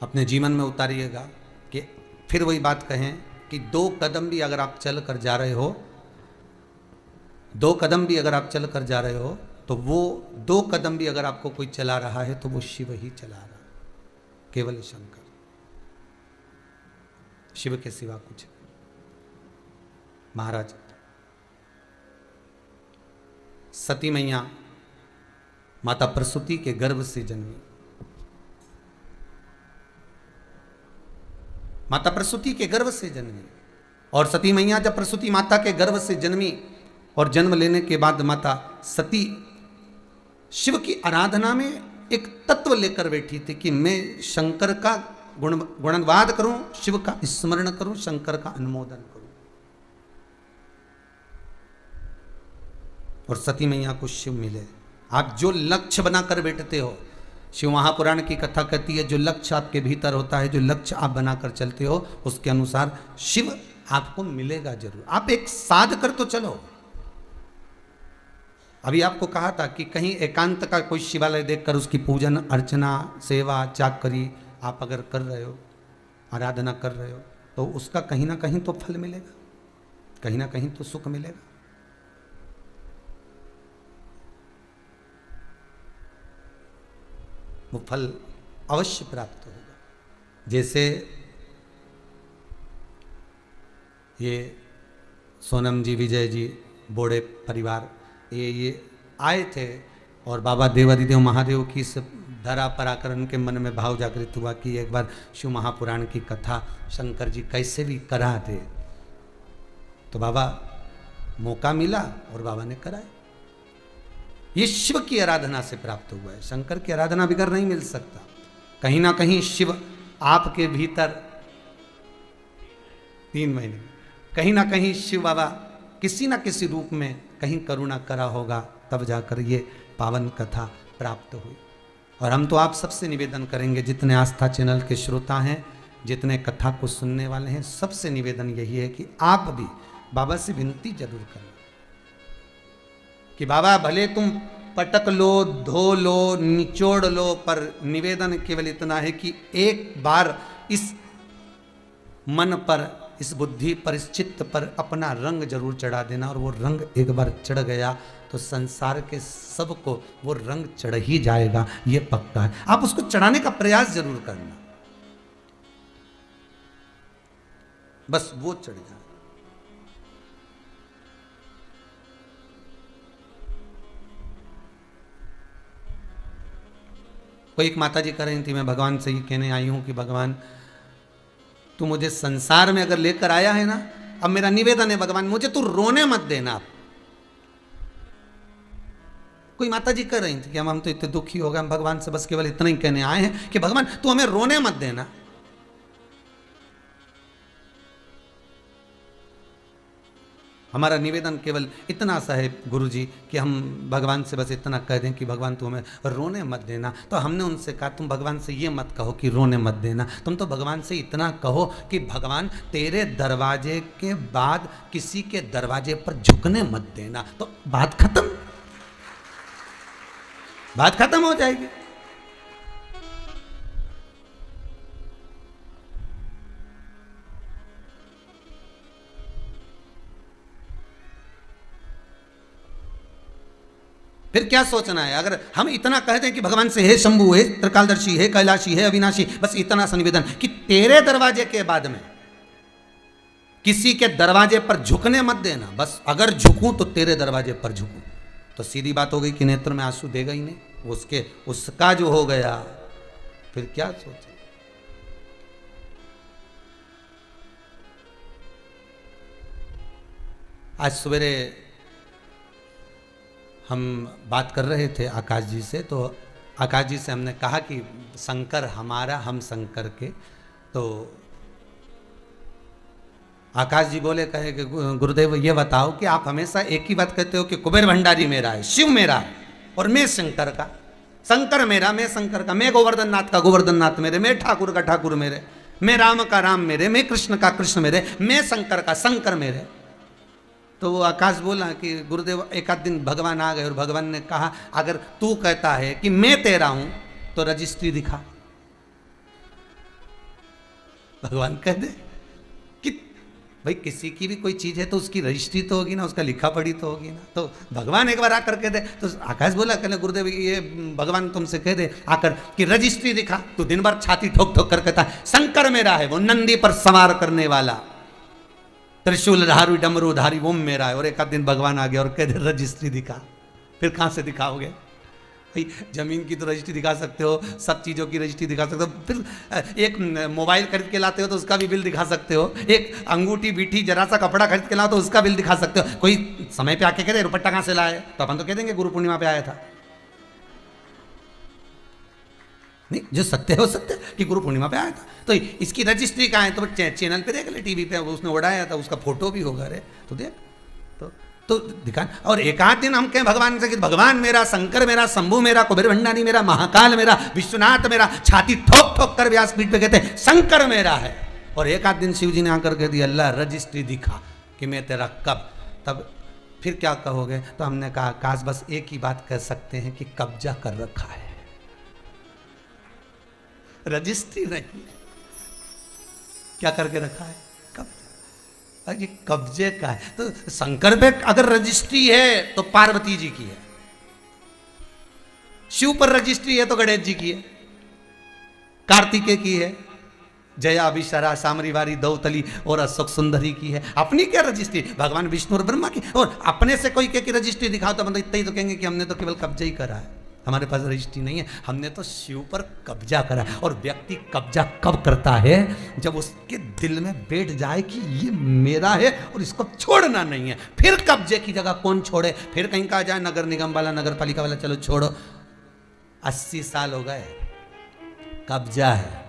अपने जीवन में उतारिएगा कि फिर वही बात कहें कि 2 कदम भी अगर आप चल कर जा रहे हो, 2 कदम भी अगर आप चल कर जा रहे हो, तो वो 2 कदम भी अगर आपको कोई चला रहा है तो वो शिव ही चला रहा है, केवल शंकर, शिव के सिवा कुछ। महाराज सती मैया माता प्रसूति के गर्भ से जन्मी, माता प्रसूति के गर्भ से जन्मी, और सती मैया जब प्रसूति माता के गर्भ से जन्मी और जन्म लेने के बाद माता सती शिव की आराधना में एक तत्व लेकर बैठी थी कि मैं शंकर का गुणवाद करूं, शिव का स्मरण करूं, शंकर का अनुमोदन करूं। और सती मैया को शिव मिले। आप जो लक्ष्य बनाकर बैठते हो, शिव महापुराण की कथा कहती है जो लक्ष्य आपके भीतर होता है, जो लक्ष्य आप बनाकर चलते हो, उसके अनुसार शिव आपको मिलेगा जरूर। आप एक साध कर तो चलो। अभी आपको कहा था कि कहीं एकांत का कोई शिवालय देखकर उसकी पूजन अर्चना सेवा चाकरी आप अगर कर रहे हो, आराधना कर रहे हो, तो उसका कहीं ना कहीं तो फल मिलेगा, कहीं ना कहीं तो सुख मिलेगा। वो फल अवश्य प्राप्त होगा। जैसे ये सोनम जी, विजय जी, बोड़े परिवार ये आए थे और बाबा देवादिदेव महादेव की इस धरा पर आकर उनके मन में भाव जागृत हुआ कि एक बार शिव महापुराण की कथा शंकर जी कैसे भी करा दे। तो बाबा मौका मिला और बाबा ने कराया। ये शिव की आराधना से प्राप्त हुआ है, शंकर की आराधना बिगर नहीं मिल सकता। कहीं ना कहीं शिव आपके भीतर 3 महीने कहीं ना कहीं शिव बाबा किसी ना किसी रूप में कहीं करुणा करा होगा, तब जाकर ये पावन कथा प्राप्त हुई। और हम तो आप सबसे निवेदन करेंगे, जितने आस्था चैनल के श्रोता हैं, जितने कथा को सुनने वाले हैं, सबसे निवेदन यही है कि आप भी बाबा से विनती जरूर करना कि बाबा भले तुम पटक लो, धो लो, निचोड़ लो, पर निवेदन केवल इतना है कि एक बार इस मन पर, इस बुद्धि पर, इस चित्त पर अपना रंग जरूर चढ़ा देना। और वो रंग एक बार चढ़ गया तो संसार के सबको वो रंग चढ़ ही जाएगा, ये पक्का है। आप उसको चढ़ाने का प्रयास जरूर करना, बस वो चढ़ जाए। कोई एक माता जी कह रही थी, मैं भगवान से ये कहने आई हूं कि भगवान तू मुझे संसार में अगर लेकर आया है ना, अब मेरा निवेदन है भगवान मुझे तू रोने मत देना। कोई माता जी कह रही थी कि हम तो इतने दुखी हो गए, हम भगवान से बस केवल इतना ही कहने आए हैं कि भगवान तू हमें रोने मत देना। हमारा निवेदन केवल इतना सा है गुरु जी कि हम भगवान से बस इतना कह दें कि भगवान तू हमें रोने मत देना। तो हमने उनसे कहा तुम भगवान से ये मत कहो कि रोने मत देना, तुम तो भगवान से इतना कहो कि भगवान तेरे दरवाजे के बाद किसी के दरवाजे पर झुकने मत देना। तो बात खत्म, बात खत्म हो जाएगी। फिर क्या सोचना है? अगर हम इतना कह दें कि भगवान से हे शंभु, हे त्रिकालदर्शी, हे कैलाशी, हे अविनाशी, बस इतना सा निवेदन कि तेरे दरवाजे के बाद में किसी के दरवाजे पर झुकने मत देना। बस अगर झुकूं तो तेरे दरवाजे पर झुकूं, तो सीधी बात हो गई कि नेत्र में आंसू देगा ही नहीं, उसके उसका जो हो गया फिर क्या सोचे। आज सवेरे हम बात कर रहे थे आकाश जी से, तो आकाश जी से हमने कहा कि शंकर हमारा, हम शंकर के। तो आकाश जी बोले, कहे कि गुरुदेव ये बताओ कि आप हमेशा एक ही बात कहते हो कि कुबेर भंडारी मेरा है, शिव मेरा है और मैं शंकर का, शंकर मेरा, मैं शंकर का, मैं गोवर्धन नाथ का, गोवर्धन नाथ मेरे, मैं ठाकुर का, ठाकुर मेरे, मैं राम का, राम मेरे, मैं कृष्ण का, कृष्ण मेरे, मैं शंकर का, शंकर मेरे। तो वो आकाश बोला कि गुरुदेव एक आध दिन भगवान आ गए और भगवान ने कहा अगर तू कहता है कि मैं तेरा हूं तो रजिस्ट्री दिखा। भगवान कह दे कि भाई किसी की भी कोई चीज है तो उसकी रजिस्ट्री तो होगी ना, उसका लिखा पढ़ी तो होगी ना। तो भगवान एक बार आकर कह दे, तो आकाश बोला कहने गुरुदेव ये भगवान तुमसे कह दे आकर कि रजिस्ट्री दिखा। तो दिन भर छाती ठोक ठोक कर कहता है शंकर मेरा है, वो नंदी पर सवार करने वाला, त्रिशूल धारू डमरू धारी वो मेरा है। और एक आध दिन भगवान आ गया और कह दे रजिस्ट्री दिखा। फिर कहाँ से दिखाओगे भाई? जमीन की तो रजिस्ट्री दिखा सकते हो, सब चीज़ों की रजिस्ट्री दिखा सकते हो, फिर एक मोबाइल खरीद के लाते हो तो उसका भी बिल दिखा सकते हो, एक अंगूठी बीठी जरा सा कपड़ा खरीद के लाओ तो उसका बिल दिखा सकते हो। कोई समय पे आके कह दे रुपट्टा कहाँ से लाए, तो अपन तो कह देंगे गुरु पूर्णिमा पे आया था। नहीं, जो सत्य है वो सत्य कि गुरु पूर्णिमा पे आया था। तो इसकी रजिस्ट्री कहाँ है? तो चैनल पे देख ले, टीवी पे उसने उड़ाया था, उसका फोटो भी होगा रे, तो देख तो दिखा। और एक आध दिन हम कहें भगवान से कि भगवान मेरा, शंकर मेरा, शंभु मेरा, कुबेर भंडारी मेरा, महाकाल मेरा, विश्वनाथ मेरा, छाती ठोक ठोक कर व्यासपीठ पे कहते हैं शंकर मेरा है। और एक आध दिन शिव जी ने आकर कह दिया अल्लाह रजिस्ट्री दिखा कि मैं तेरा कब, तब फिर क्या कहोगे? तो हमने कहा काश बस एक ही बात कह सकते हैं कि कब्जा कर रखा है, रजिस्ट्री नहीं। क्या करके रखा है? कब्जा। ये कब्जे का है। तो शंकर पे अगर रजिस्ट्री है तो पार्वती जी की है, शिव पर रजिस्ट्री है तो गणेश जी की है। कार्तिकेय की है, जया विशरा सामरी वारी दौतली और अशोक सुंदरी की है। अपनी क्या रजिस्ट्री, भगवान विष्णु और ब्रह्मा की। और अपने से कोई की रजिस्ट्री दिखाओ तो मतलब इतना ही तो कहेंगे कि हमने तो केवल कब्जा ही करा है, हमारे पास रजिस्ट्री नहीं है, हमने तो शिव पर कब्जा करा। और व्यक्ति कब्जा कब करता है, जब उसके दिल में बैठ जाए कि ये मेरा है और इसको छोड़ना नहीं है। फिर कब्जे की जगह कौन छोड़े, फिर कहीं कहा जाए नगर निगम वाला, नगर पालिका वाला, चलो छोड़ो। 80 साल हो गए, कब्जा है,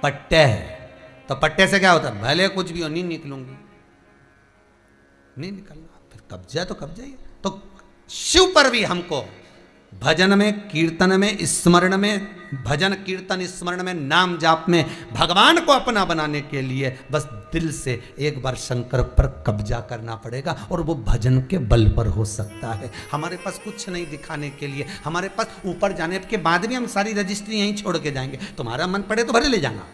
पट्टे है, तो पट्टे से क्या होता है, भले कुछ भी हो नहीं निकलूंगी, नहीं निकलना, फिर कब्जा तो कब्जा ही है। तो शिव पर भी हमको भजन में, कीर्तन में, स्मरण में, भजन कीर्तन स्मरण में, नाम जाप में भगवान को अपना बनाने के लिए बस दिल से एक बार शंकर पर कब्जा करना पड़ेगा। और वो भजन के बल पर हो सकता है। हमारे पास कुछ नहीं दिखाने के लिए, हमारे पास ऊपर जाने के बाद भी हम सारी रजिस्ट्री यहीं छोड़ के जाएंगे। तुम्हारा मन पड़े तो भले ले जाना,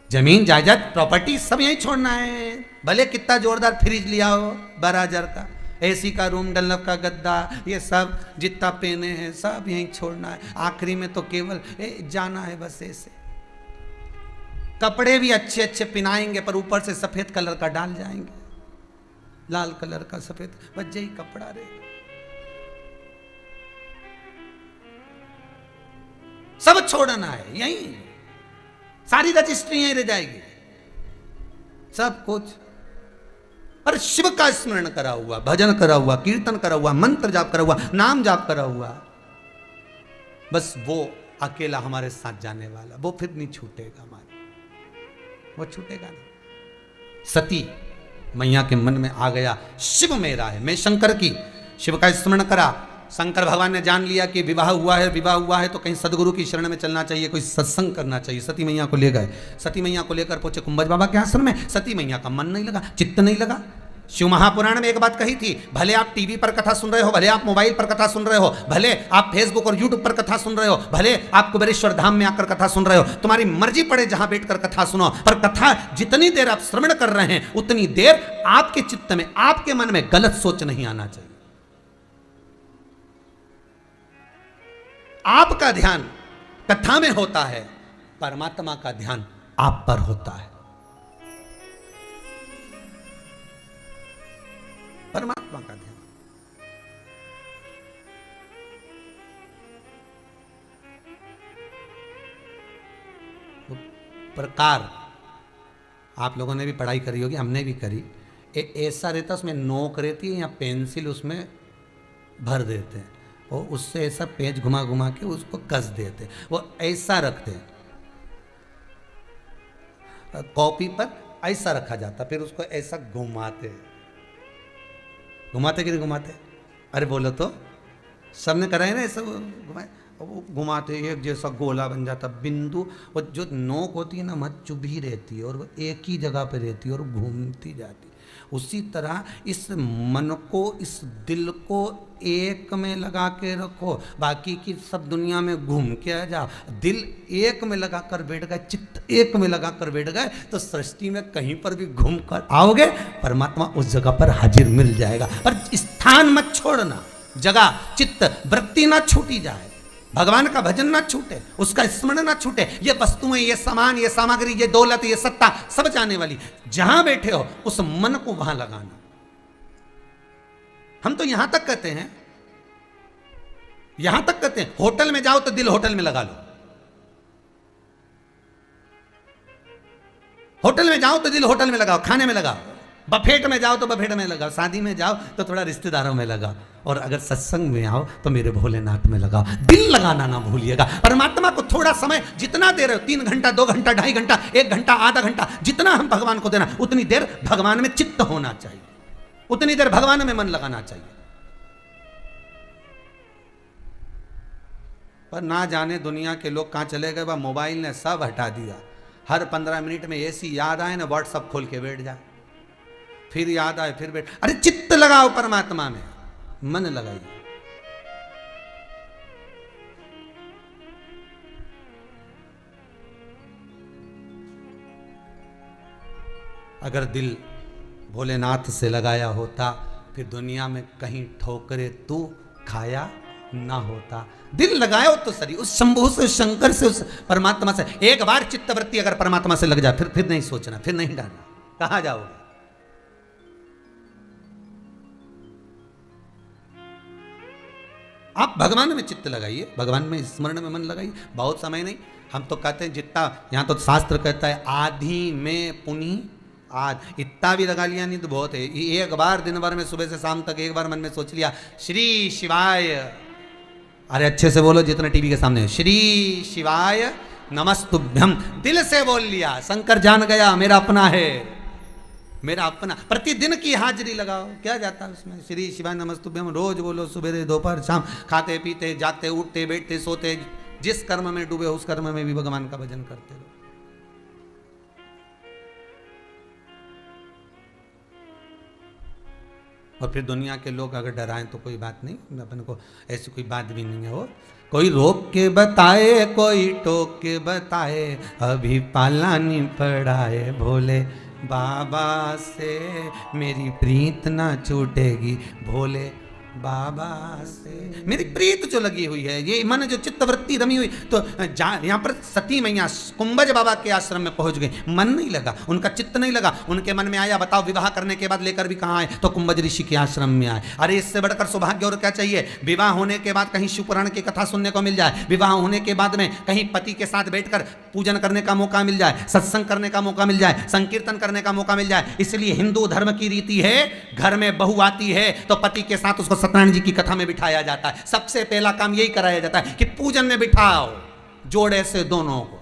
जमीन जायदाद प्रॉपर्टी सब यहीं छोड़ना है। भले कितना जोरदार फ्रिज लिया हो 12,000 का, एसी का रूम, डल्लफ का गद्दा, ये सब जितना पहने हैं सब यहीं छोड़ना है। आखिरी में तो केवल जाना है बस ऐसे। कपड़े भी अच्छे अच्छे पहनाएंगे पर ऊपर से सफेद कलर का डाल जाएंगे, लाल कलर का सफेद, बस यही कपड़ा रहेगा। सब छोड़ना है यहीं, सारी रजिस्ट्री यहीं रह जाएगी, सब कुछ। पर शिव का स्मरण करा हुआ, भजन करा हुआ, कीर्तन करा हुआ, मंत्र जाप करा हुआ, नाम जाप करा हुआ, बस वो अकेला हमारे साथ जाने वाला, वो फिर नहीं छूटेगा हमारे, वो छूटेगा नहीं। सती मैया के मन में आ गया शिव मेरा है, मैं शंकर की, शिव का स्मरण करा। शंकर भगवान ने जान लिया कि विवाह हुआ है तो कहीं सदगुरु की शरण में चलना चाहिए, कोई सत्संग करना चाहिए। सती मैया को ले गए, सती मैया को लेकर पहुंचे कुंभज बाबा के आश्रम में। सती मैया का मन नहीं लगा, चित्त नहीं लगा। शिव महापुराण में एक बात कही थी, भले आप टीवी पर कथा सुन रहे हो, भले आप मोबाइल पर कथा सुन रहे हो, भले आप फेसबुक और यूट्यूब पर कथा सुन रहे हो, भले आप कुबेरेश्वर धाम में आकर कथा सुन रहे हो, तुम्हारी मर्जी पड़े जहां बैठकर कथा सुनो, पर कथा जितनी देर आप श्रवण कर रहे हैं उतनी देर आपके चित्त में, आपके मन में गलत सोच नहीं आना चाहिए। आपका ध्यान कथा में होता है, परमात्मा का ध्यान आप पर होता है। परमात्मा का ध्यान। तो प्रकार आप लोगों ने भी पढ़ाई करी होगी, हमने भी करी। ऐसा रहता, उसमें नोक रहती है या पेंसिल उसमें भर देते हैं और उससे ऐसा पेज घुमा घुमा के उसको कस देते, वो ऐसा रखते हैं, कॉपी पर ऐसा रखा जाता, फिर उसको ऐसा घुमाते घुमाते कि नहीं घुमाते, अरे बोलो तो, सबने करा है ना ऐसा, घुमाए वो घुमाते एक जैसा गोला बन जाता, बिंदु, वो जो नोक होती है ना मत चुभी रहती है और वो एक ही जगह पे रहती है और घूमती जाती है। उसी तरह इस मन को, इस दिल को एक में लगा के रखो, बाकी की सब दुनिया में घूम के आ जाओ। दिल एक में लगा कर बैठ गए, चित्त एक में लगा कर बैठ गए तो सृष्टि में कहीं पर भी घूम कर आओगे, परमात्मा उस जगह पर हाजिर मिल जाएगा। पर स्थान मत छोड़ना, जगह चित्त वृत्ति ना छूटी जाए, भगवान का भजन ना छूटे, उसका स्मरण ना छूटे। ये वस्तुएं, ये सामान, ये सामग्री, ये दौलत, ये सत्ता सब जाने वाली, जहां बैठे हो उस मन को वहां लगाना। हम तो यहां तक कहते हैं, यहां तक कहते हैं, होटल में जाओ तो दिल होटल में लगा लो, होटल में जाओ तो दिल होटल में लगाओ, खाने में लगाओ, बफेट में जाओ तो बफेट में लगाओ, शादी में जाओ तो थोड़ा रिश्तेदारों में लगाओ, और अगर सत्संग में आओ तो मेरे भोलेनाथ में लगाओ। दिल लगाना ना भूलिएगा। परमात्मा को थोड़ा समय जितना दे रहे हो, 3 घंटा, 2 घंटा, 2.5 घंटा, 1 घंटा, आधा घंटा, जितना हम भगवान को देना, उतनी देर भगवान में चित्त होना चाहिए, उतनी देर भगवान में मन लगाना चाहिए। पर ना जाने दुनिया के लोग कहाँ चले गए, वह मोबाइल ने सब हटा दिया। हर 15 मिनट में ऐसी याद आए ना, व्हाट्सअप खोल के बैठ जाए, फिर याद आए फिर बैठ। अरे चित्त लगाओ परमात्मा में, मन लगाइए। अगर दिल भोलेनाथ से लगाया होता, फिर दुनिया में कहीं ठोकरे तू खाया ना होता। दिल लगाओ तो सही, उस शंभु से, शंकर से, उस परमात्मा से। एक बार चित्तवृत्ति अगर परमात्मा से लग जाए, फिर नहीं सोचना, फिर नहीं डालना, कहां जाओगे। आप भगवान में चित्त लगाइए, भगवान में स्मरण में मन लगाइए। बहुत समय नहीं, हम तो कहते हैं जितना, यहां तो शास्त्र कहता है आधी में पुनि आज, इतना भी लगा लिया नहीं तो बहुत है। एक बार दिन भर में सुबह से शाम तक एक बार मन में सोच लिया श्री शिवाय, अरे अच्छे से बोलो जितना टीवी के सामने, श्री शिवाय नमस्तुभ्यम, दिल से बोल लिया। शंकर जान गया मेरा अपना है, मेरा अपना। प्रतिदिन की हाजिरी लगाओ, क्या जाता है उसमें। श्री शिवाय नमस्तुभ्यम रोज बोलो, सुबह दोपहर शाम, खाते पीते जाते उठते बैठते सोते, जिस कर्म में डूबे उस कर्म में भी भगवान का भजन करते रहो। और फिर दुनिया के लोग अगर डराएं तो कोई बात नहीं, अपन को ऐसी कोई बात भी नहीं है। वो कोई रोक के बताए, कोई टोक के बताए, अभी पाला नहीं पड़ाए, भोले बाबा से मेरी प्रीत ना छूटेगी, भोले बाबा से मेरी प्रीत जो लगी हुई है, ये मन जो चित्तवृत्ति रमी हुई। तो यहाँ पर सती मैया कुंभज बाबा के आश्रम में पहुंच गई, मन नहीं लगा, उनका चित्त नहीं लगा। उनके मन में आया, बताओ विवाह करने के बाद लेकर भी कहाँ आए, तो कुंभज ऋषि के आश्रम में आए। अरे इससे बढ़कर सौभाग्य और क्या चाहिए। विवाह होने के बाद कहीं शिवपुराण की कथा सुनने को मिल जाए, विवाह होने के बाद में कहीं पति के साथ बैठकर पूजन करने का मौका मिल जाए, सत्संग करने का मौका मिल जाए, संकीर्तन करने का मौका मिल जाए। इसलिए हिंदू धर्म की रीति है, घर में बहू आती है तो पति के साथ उसको सत्यनारायण जी की कथा में बिठाया जाता है। सबसे पहला काम यही कराया जाता है कि पूजन में बिठाओ जोड़े से दोनों को।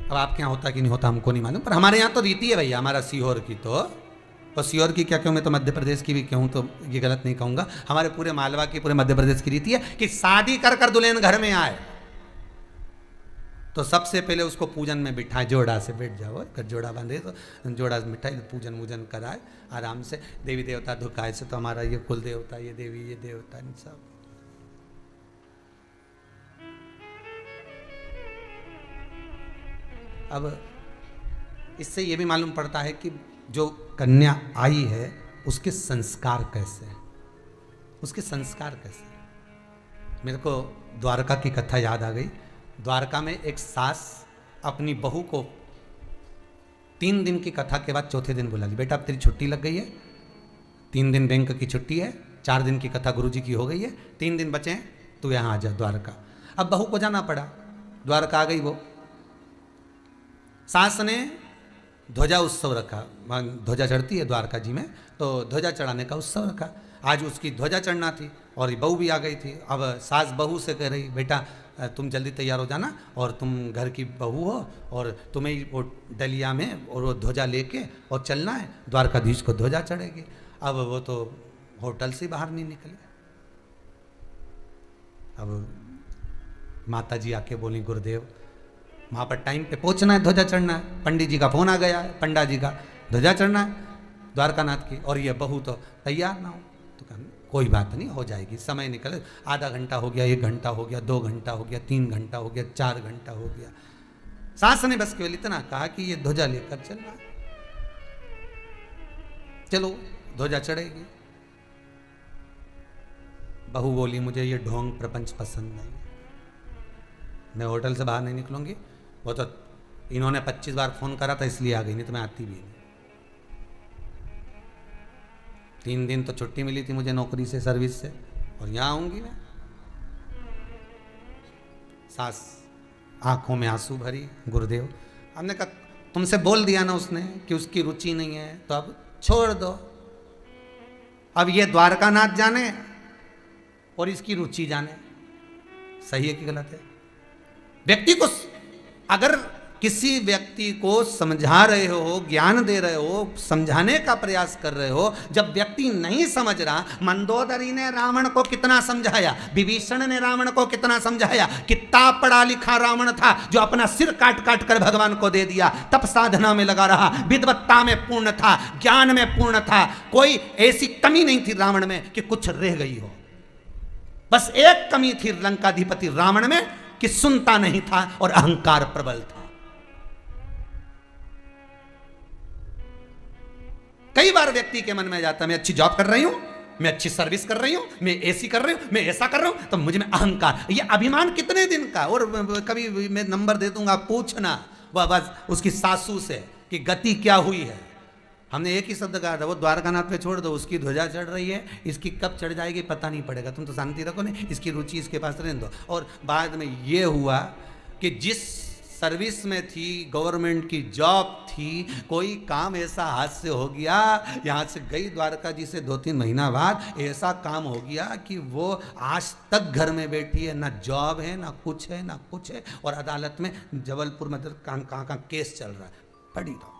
अब आपके यहां होता कि नहीं होता हमको नहीं मालूम, पर हमारे यहां तो रीति है भैया, हमारा सीहोर की तो, और सीहोर की क्या कहूँ मैं, तो मध्य प्रदेश की भी कहूँ तो ये गलत नहीं कहूंगा, हमारे पूरे मालवा की, पूरे मध्य प्रदेश की रीति है कि शादी कर कर दुल्हन घर में आए तो सबसे पहले उसको पूजन में बिठाए, जोड़ा से बैठ जाओ, अगर जोड़ा बांधे तो जोड़ा मिठाई पूजन वूजन कराए आराम से। देवी देवता धुकाए से, तो हमारा ये कुल देवता, ये देवी, ये देवता, इन सब। अब इससे ये भी मालूम पड़ता है कि जो कन्या आई है उसके संस्कार कैसे हैं, उसके संस्कार कैसे हैं। मेरे को द्वारका की कथा याद आ गई। द्वारका में एक सास अपनी बहू को 3 दिन की कथा के बाद चौथे दिन बुला ली, बेटा अब तेरी छुट्टी लग गई है, 3 दिन बैंक की छुट्टी है, 4 दिन की कथा गुरुजी की हो गई है, 3 दिन बचे हैं, तू यहाँ आ जा द्वारका। अब बहू को जाना पड़ा, द्वारका आ गई वो। सास ने ध्वजा उत्सव रखा, ध्वजा चढ़ती है द्वारका जी में, तो ध्वजा चढ़ाने का उत्सव रखा। आज उसकी ध्वजा चढ़ना थी और बहू भी आ गई थी। अब सास बहू से कह रही, बेटा तुम जल्दी तैयार हो जाना, और तुम घर की बहू हो और तुम्हें वो डलिया में और वो ध्वजा लेके और चलना है, द्वारकाधीश को ध्वजा चढ़ेगी। अब वो तो होटल से बाहर नहीं निकले। अब माता जी आके बोली, गुरुदेव वहाँ पर टाइम पे पहुँचना है, ध्वजा चढ़ना है। पंडित जी का फोन आ गया है, पंडा जी का, ध्वजा चढ़ना है द्वारकानाथ की, और ये बहू तो तैयार ना हो। तो कहा कोई बात नहीं, हो जाएगी, समय निकले, आधा घंटा हो गया, 1 घंटा हो गया, 2 घंटा हो गया, 3 घंटा हो गया, 4 घंटा हो गया। सास ने बस केवल इतना कहा कि ये ध्वजा लेकर चलना, चलो ध्वजा चढ़ेगी। बहू बोली, मुझे ये ढोंग प्रपंच पसंद नहीं, मैं होटल से बाहर नहीं निकलूंगी। वो तो इन्होंने 25 बार फोन करा था इसलिए आ गई, नहीं तो मैं आती भी नहीं। 3 दिन तो छुट्टी मिली थी मुझे नौकरी से, सर्विस से, और यहाँ आऊंगी मैं। सास आंखों में आंसू भरी, गुरुदेव हमने कहा तुमसे बोल दिया ना उसने कि उसकी रुचि नहीं है, तो अब छोड़ दो। अब ये द्वारकानाथ जाने और इसकी रुचि जाने, सही है कि गलत है। व्यक्ति को अगर किसी व्यक्ति को समझा रहे हो, ज्ञान दे रहे हो, समझाने का प्रयास कर रहे हो, जब व्यक्ति नहीं समझ रहा, मंदोदरी ने रावण को कितना समझाया, विभीषण ने रावण को कितना समझाया, कितना पढ़ा लिखा रावण था जो अपना सिर काट काट कर भगवान को दे दिया, तप साधना में लगा रहा, विद्वत्ता में पूर्ण था, ज्ञान में पूर्ण था, कोई ऐसी कमी नहीं थी रावण में कि कुछ रह गई हो। बस एक कमी थी लंकाधिपति रावण में कि सुनता नहीं था और अहंकार प्रबल था। कई बार व्यक्ति के मन में जाता है मैं अच्छी जॉब कर रही हूं, मैं अच्छी सर्विस कर रही हूं, मैं एसी कर रही हूं, मैं ऐसा कर रहा हूं, तो मुझे में अहंकार। ये अभिमान कितने दिन का? और कभी मैं नंबर दे दूंगा, पूछना वह बस उसकी सासू से कि गति क्या हुई है। हमने एक ही शब्द कहा था, वो द्वारकानाथ पे छोड़ दो, उसकी ध्वजा चढ़ रही है, इसकी कब चढ़ जाएगी पता नहीं पड़ेगा, तुम तो शांति रखो नहीं, इसकी रुचि इसके पास रहने दो। और बाद में ये हुआ कि जिस सर्विस में थी, गवर्नमेंट की जॉब थी, कोई काम ऐसा हाथ से हो गया, यहाँ से गई द्वारका जी से 2-3 महीना बाद, ऐसा काम हो गया कि वो आज तक घर में बैठी है, ना जॉब है, ना कुछ है, ना कुछ है, और अदालत में जबलपुर में कहाँ केस चल रहा है, पड़ी रहो।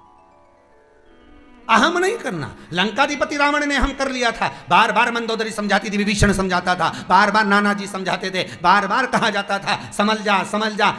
अहम नहीं करना। लंकाधिपति रावण ने हम कर लिया था, बार बार मंदोदरी समझाती थी, विभीषण समझाता था, बार बार नाना जी समझाते थे, बार बार कहा जाता था समझ जा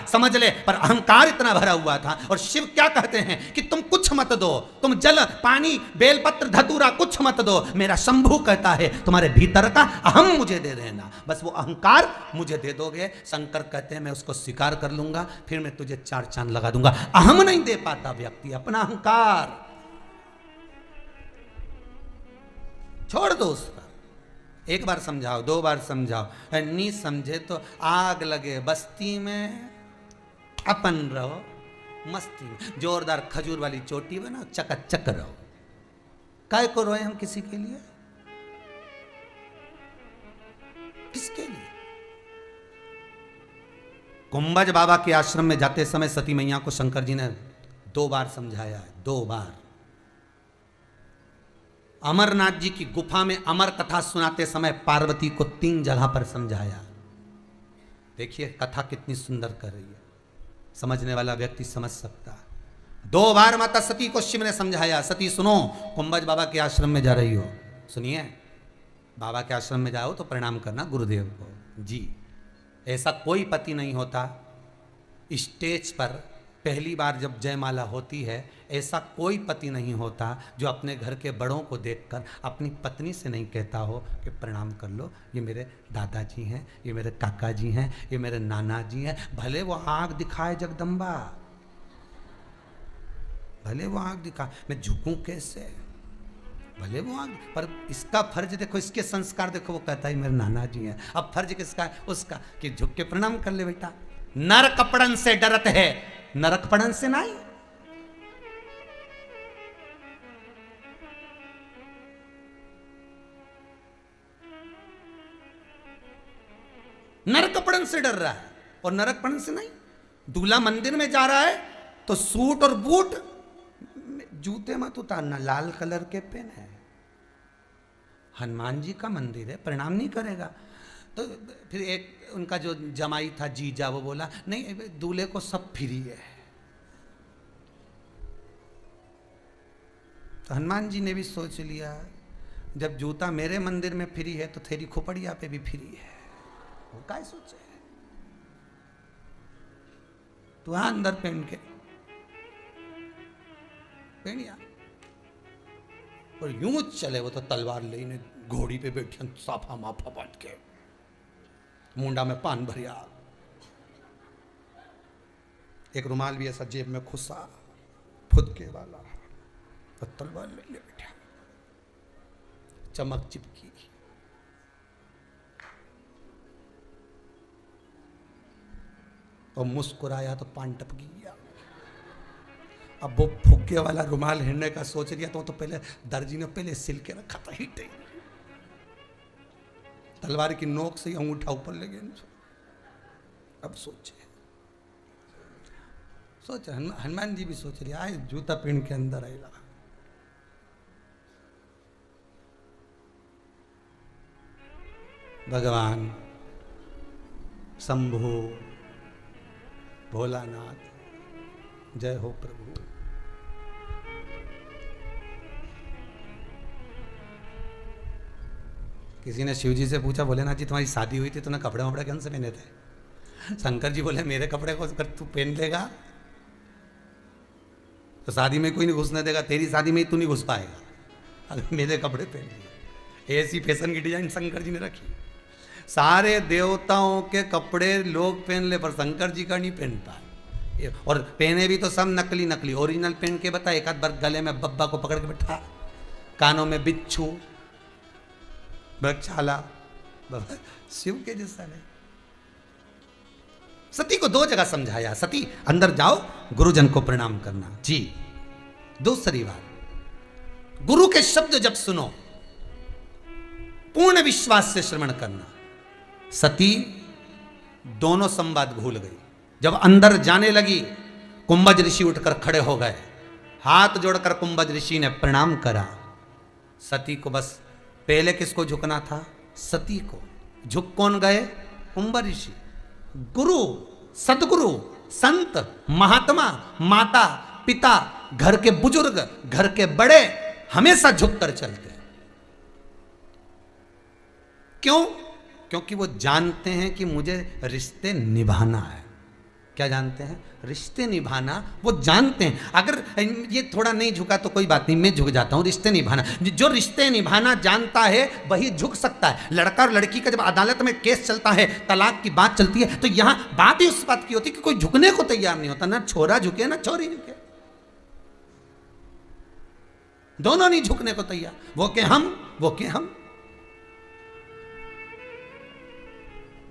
समझ ले, पर अहंकार इतना भरा हुआ था। और शिव क्या कहते हैं कि तुम कुछ मत दो, तुम जल पानी बेलपत्र धतूरा कुछ मत दो, मेरा शंभू कहता है तुम्हारे भीतर का अहम मुझे दे देना, बस वो अहंकार मुझे दे दोगे। शंकर कहते हैं मैं उसको स्वीकार कर लूंगा, फिर मैं तुझे 4 चांद लगा दूंगा। अहम नहीं दे पाता व्यक्ति, अपना अहंकार छोड़ दो उसका। एक बार समझाओ, 2 बार समझाओ, नहीं समझे तो आग लगे बस्ती में, अपन रहो मस्ती में, जोरदार खजूर वाली चोटी बनाओ, चकाचक रहो। काय को रोए हम किसी के लिए? किसके लिए? कुंभज बाबा के आश्रम में जाते समय सती मैया को शंकर जी ने 2 बार समझाया है, 2 बार। अमरनाथ जी की गुफा में अमर कथा सुनाते समय पार्वती को 3 जगह पर समझाया। देखिए कथा कितनी सुंदर कर रही है, समझने वाला व्यक्ति समझ सकता है। 2 बार माता सती को शिव ने समझाया, सती सुनो, कुंभज बाबा के आश्रम में जा रही हो, सुनिए, बाबा के आश्रम में जाओ तो प्रणाम करना गुरुदेव को जी। ऐसा कोई पति नहीं होता स्टेज पर पहली बार जब जयमाला होती है, ऐसा कोई पति नहीं होता जो अपने घर के बड़ों को देखकर अपनी पत्नी से नहीं कहता हो कि प्रणाम कर लो, ये मेरे दादाजी हैं, ये मेरे काका जी हैं, ये मेरे नाना जी हैं। भले वो आँख दिखाए जगदम्बा, भले वो आँख दिखाए, मैं झुकूं कैसे, भले वो आँख, पर इसका फर्ज देखो, इसके संस्कार देखो, वो कहता है मेरे नाना जी हैं। अब फर्ज किसका है? उसका, कि झुक के प्रणाम कर ले बेटा। नर कपड़न से डरत है, नरकपड़न से नहीं। नरकपड़न से डर रहा है और नरकपड़न से नहीं। दूल्हा मंदिर में जा रहा है तो सूट और बूट, जूते मत उतारना, लाल कलर के पेन है, हनुमान जी का मंदिर है, प्रणाम नहीं करेगा। तो फिर एक उनका जो जमाई था जीजा, वो बोला नहीं दूल्हे को सब फ्री है। तो हनुमान जी ने भी सोच लिया जब जूता मेरे मंदिर में फ्री है तो तेरी खोपड़िया पे भी फ्री है। वो क्या सोचे, तू हाँ अंदर पहन के पहनिया, और यूं चले वो तो तलवार लेने घोड़ी पे बैठे साफा माफा बांट के, मुंडा में पान भरिया, एक रुमाल भी ऐसा जेब में खुसा फुदके वाला, और तलवार ले बैठा, चमक चिपकी, और मुस्कुराया तो पान टपकी गया। अब वो फुग्गे वाला रुमाल हिड़ने का सोच लिया तो पहले दर्जी ने पहले सिल के रखा था, हिटे तलवार की नोक से अंगूठा ऊपर ले गया। अब सोचे हनुमान जी भी सोच रहे आए जूता पहन के अंदर आएगा। भगवान शंभु भोलानाथ, जय हो प्रभु। किसी ने शिव जी से पूछा, भोलेनाथ जी तुम्हारी शादी हुई थी, तूने कपड़े वपड़े कौन से पहने थे? शंकर जी बोले मेरे कपड़े को अगर तू पहन लेगा तो शादी में कोई नहीं घुसने देगा, तेरी शादी में तू नहीं घुस पाएगा अगर मेरे कपड़े पहन लिए। ऐसी फैशन की डिजाइन शंकर जी ने रखी। सारे देवताओं के कपड़े लोग पहन ले पर शंकर जी का नहीं पहन पाए, और पहने भी तो सब नकली नकली, ओरिजिनल पहन के बता, एक आध बार गले में बब्बा को पकड़ के बैठा, कानों में बिच्छू, वृक्षाला, शिव के जैसा नहीं। सती को 2 जगह समझाया, सती अंदर जाओ, गुरुजन को प्रणाम करना। जी, दूसरी बात, गुरु के शब्द जब सुनो, पूर्ण विश्वास से श्रवण करना। सती दोनों संवाद भूल गई। जब अंदर जाने लगी, कुंभज ऋषि उठकर खड़े हो गए, हाथ जोड़कर कुंभज ऋषि ने प्रणाम करा। सती को बस पहले किसको झुकना था? सती को। झुक कौन गए? कुंभज ऋषि। गुरु, सदगुरु, संत, महात्मा, माता, पिता, घर के बुजुर्ग, घर के बड़े हमेशा झुककर चलते हैं। क्यों? क्योंकि वो जानते हैं कि मुझे रिश्ते निभाना है। क्या जानते हैं? रिश्ते निभाना वो जानते हैं। अगर ये थोड़ा नहीं झुका तो कोई बात नहीं, मैं झुक जाता हूं। रिश्ते निभाना, जो रिश्ते निभाना जानता है वही झुक सकता है। लड़का और लड़की का जब अदालत में केस चलता है, तलाक की बात चलती है, तो यहां बात ही उस बात की होती है कि कोई झुकने को तैयार नहीं होता। ना छोरा झुके ना छोरी झुके, दोनों नहीं झुकने को तैयार। वो के हम, वो के हम।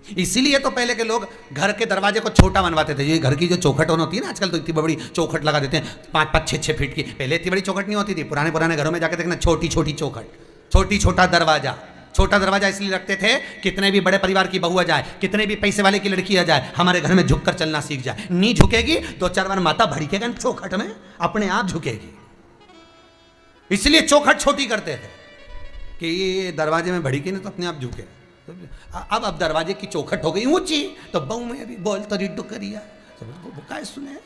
इसीलिए तो पहले के लोग घर के दरवाजे को छोटा बनवाते थे। ये घर की जो चौखट होती है ना, आजकल तो इतनी बड़ी चौखट लगा देते हैं, 5-5, 6-6 फीट की। पहले इतनी बड़ी चौखट नहीं होती थी। पुराने घरों में जाकर देखना, छोटी छोटी चौखट, छोटा दरवाजा। छोटा दरवाजा इसलिए रखते थे, कितने भी बड़े परिवार की बहू आ जाए, कितने भी पैसे वाले की लड़की आ जाए, हमारे घर में झुककर चलना सीख जाए। नहीं झुकेगी 2-4 बार माथा भड़केगा चौखट में, अपने आप झुकेगी। इसलिए चौखट छोटी करते थे कि ये दरवाजे में भड़की नहीं तो अपने आप झुके। अब दरवाजे की चौखट हो गई ऊंची, तो बहू में अभी बोल तो रिड्डू करिया, वो क्या सुने,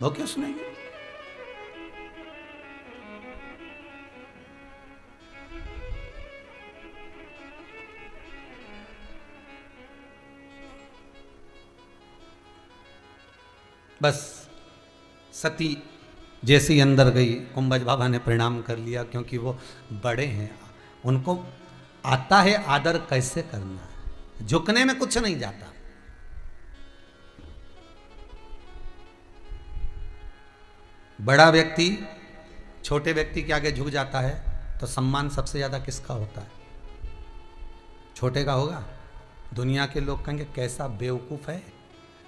वो क्यों सुनेंगे? बस सती जैसे ही अंदर गई, कुंभज बाबा ने प्रणाम कर लिया, क्योंकि वो बड़े हैं, उनको आता है आदर कैसे करना है। झुकने में कुछ नहीं जाता। बड़ा व्यक्ति छोटे व्यक्ति के आगे झुक जाता है तो सम्मान सबसे ज्यादा किसका होता है? छोटे का होगा। दुनिया के लोग कहेंगे कैसा बेवकूफ है,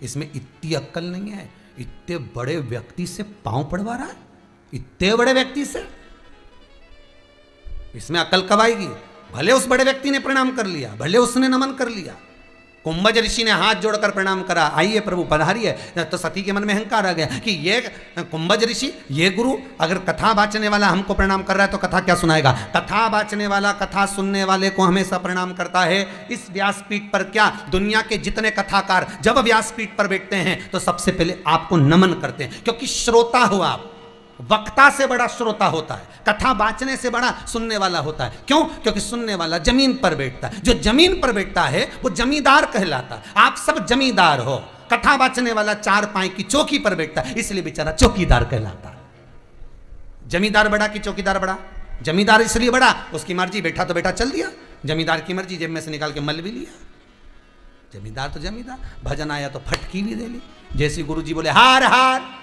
इसमें इतनी अक्ल नहीं है, इतने बड़े व्यक्ति से पांव पड़वा रहा है, इतने बड़े व्यक्ति से, इसमें अक्ल कब आएगी? भले उस बड़े व्यक्ति ने प्रणाम कर लिया, भले उसने नमन कर लिया, कुंभज ऋषि ने हाथ जोड़कर प्रणाम करा, आइए प्रभु पधारिए, तो सती के मन में अहंकार आ गया कि ये कुंभज ऋषि, ये गुरु, अगर कथा बाचने वाला हमको प्रणाम कर रहा है तो कथा क्या सुनाएगा? कथा बाचने वाला कथा सुनने वाले को हमेशा प्रणाम करता है। इस व्यासपीठ पर क्या दुनिया के जितने कथाकार जब व्यासपीठ पर बैठते हैं तो सबसे पहले आपको नमन करते हैं, क्योंकि श्रोता हो आप। वक्ता से बड़ा श्रोता होता है, कथा बाचने से बड़ा सुनने वाला होता है। क्यों? क्योंकि सुनने वाला जमीन पर बैठता है। जो जमीन पर बैठता है वो जमींदार कहलाता है। आप सब जमींदार हो। कथा बाचने वाला 4 पाई की चौकी पर बैठता है, इसलिए बेचारा चौकीदार कहलाता है। जमींदार बड़ा कि चौकीदार बड़ा? जमींदार इसलिए बड़ा, उसकी मर्जी, बैठा तो बैठा चल दिया। जमींदार की मर्जी, जेब में से निकाल के मल भी लिया। जमींदार तो जमींदार, भजन आया तो फटकी भी दे ली। जैसे गुरु जी बोले हार हार,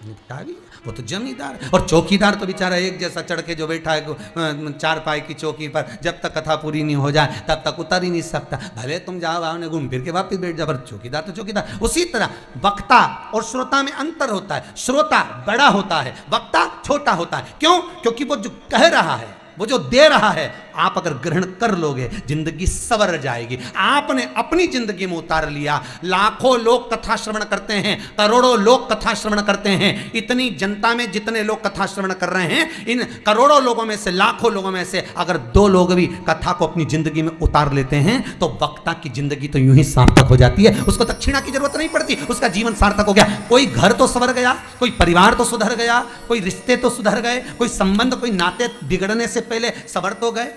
निपटा भी, वो तो जमींदार। और चौकीदार तो बेचारा एक जैसा चढ़ के जो बैठा है 4 पाई की चौकी पर, जब तक कथा पूरी नहीं हो जाए तब तक उतर ही नहीं सकता। भले तुम जाओ आओ ने घूम फिर के वापिस बैठ जाओ, पर चौकीदार तो चौकीदार। उसी तरह वक्ता और श्रोता में अंतर होता है। श्रोता बड़ा होता है, वक्ता छोटा होता है। क्यों? क्योंकि वो जो कह रहा है, वो जो दे रहा है, आप अगर ग्रहण कर लोगे जिंदगी सवर जाएगी। आपने अपनी जिंदगी में उतार लिया। लाखों लोग कथा श्रवण करते हैं, करोड़ों लोग कथा श्रवण करते हैं। इतनी जनता में जितने लोग कथा श्रवण कर रहे हैं, इन करोड़ों लोगों में से, लाखों लोगों में से अगर 2 लोग भी कथा को अपनी जिंदगी में उतार लेते हैं तो वक्ता की जिंदगी तो यूं ही सार्थक हो जाती है। उसको दक्षिणा की जरूरत नहीं पड़ती, उसका जीवन सार्थक हो गया। कोई घर तो संवर गया, कोई परिवार तो सुधर गया, कोई रिश्ते तो सुधर गए, कोई संबंध, कोई नाते बिगड़ने से पहले संवर तो गए।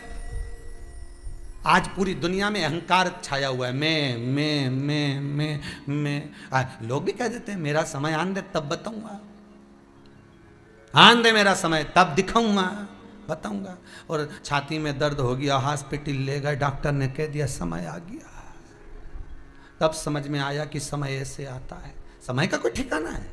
आज पूरी दुनिया में अहंकार छाया हुआ है। मैं लोग भी कह देते हैं मेरा समय आन दे तब बताऊंगा, आन दे मेरा समय तब दिखाऊंगा, बताऊंगा। और छाती में दर्द हो गया, हॉस्पिटल ले गए, डॉक्टर ने कह दिया समय आ गया। तब समझ में आया कि समय ऐसे आता है। समय का कोई ठिकाना है?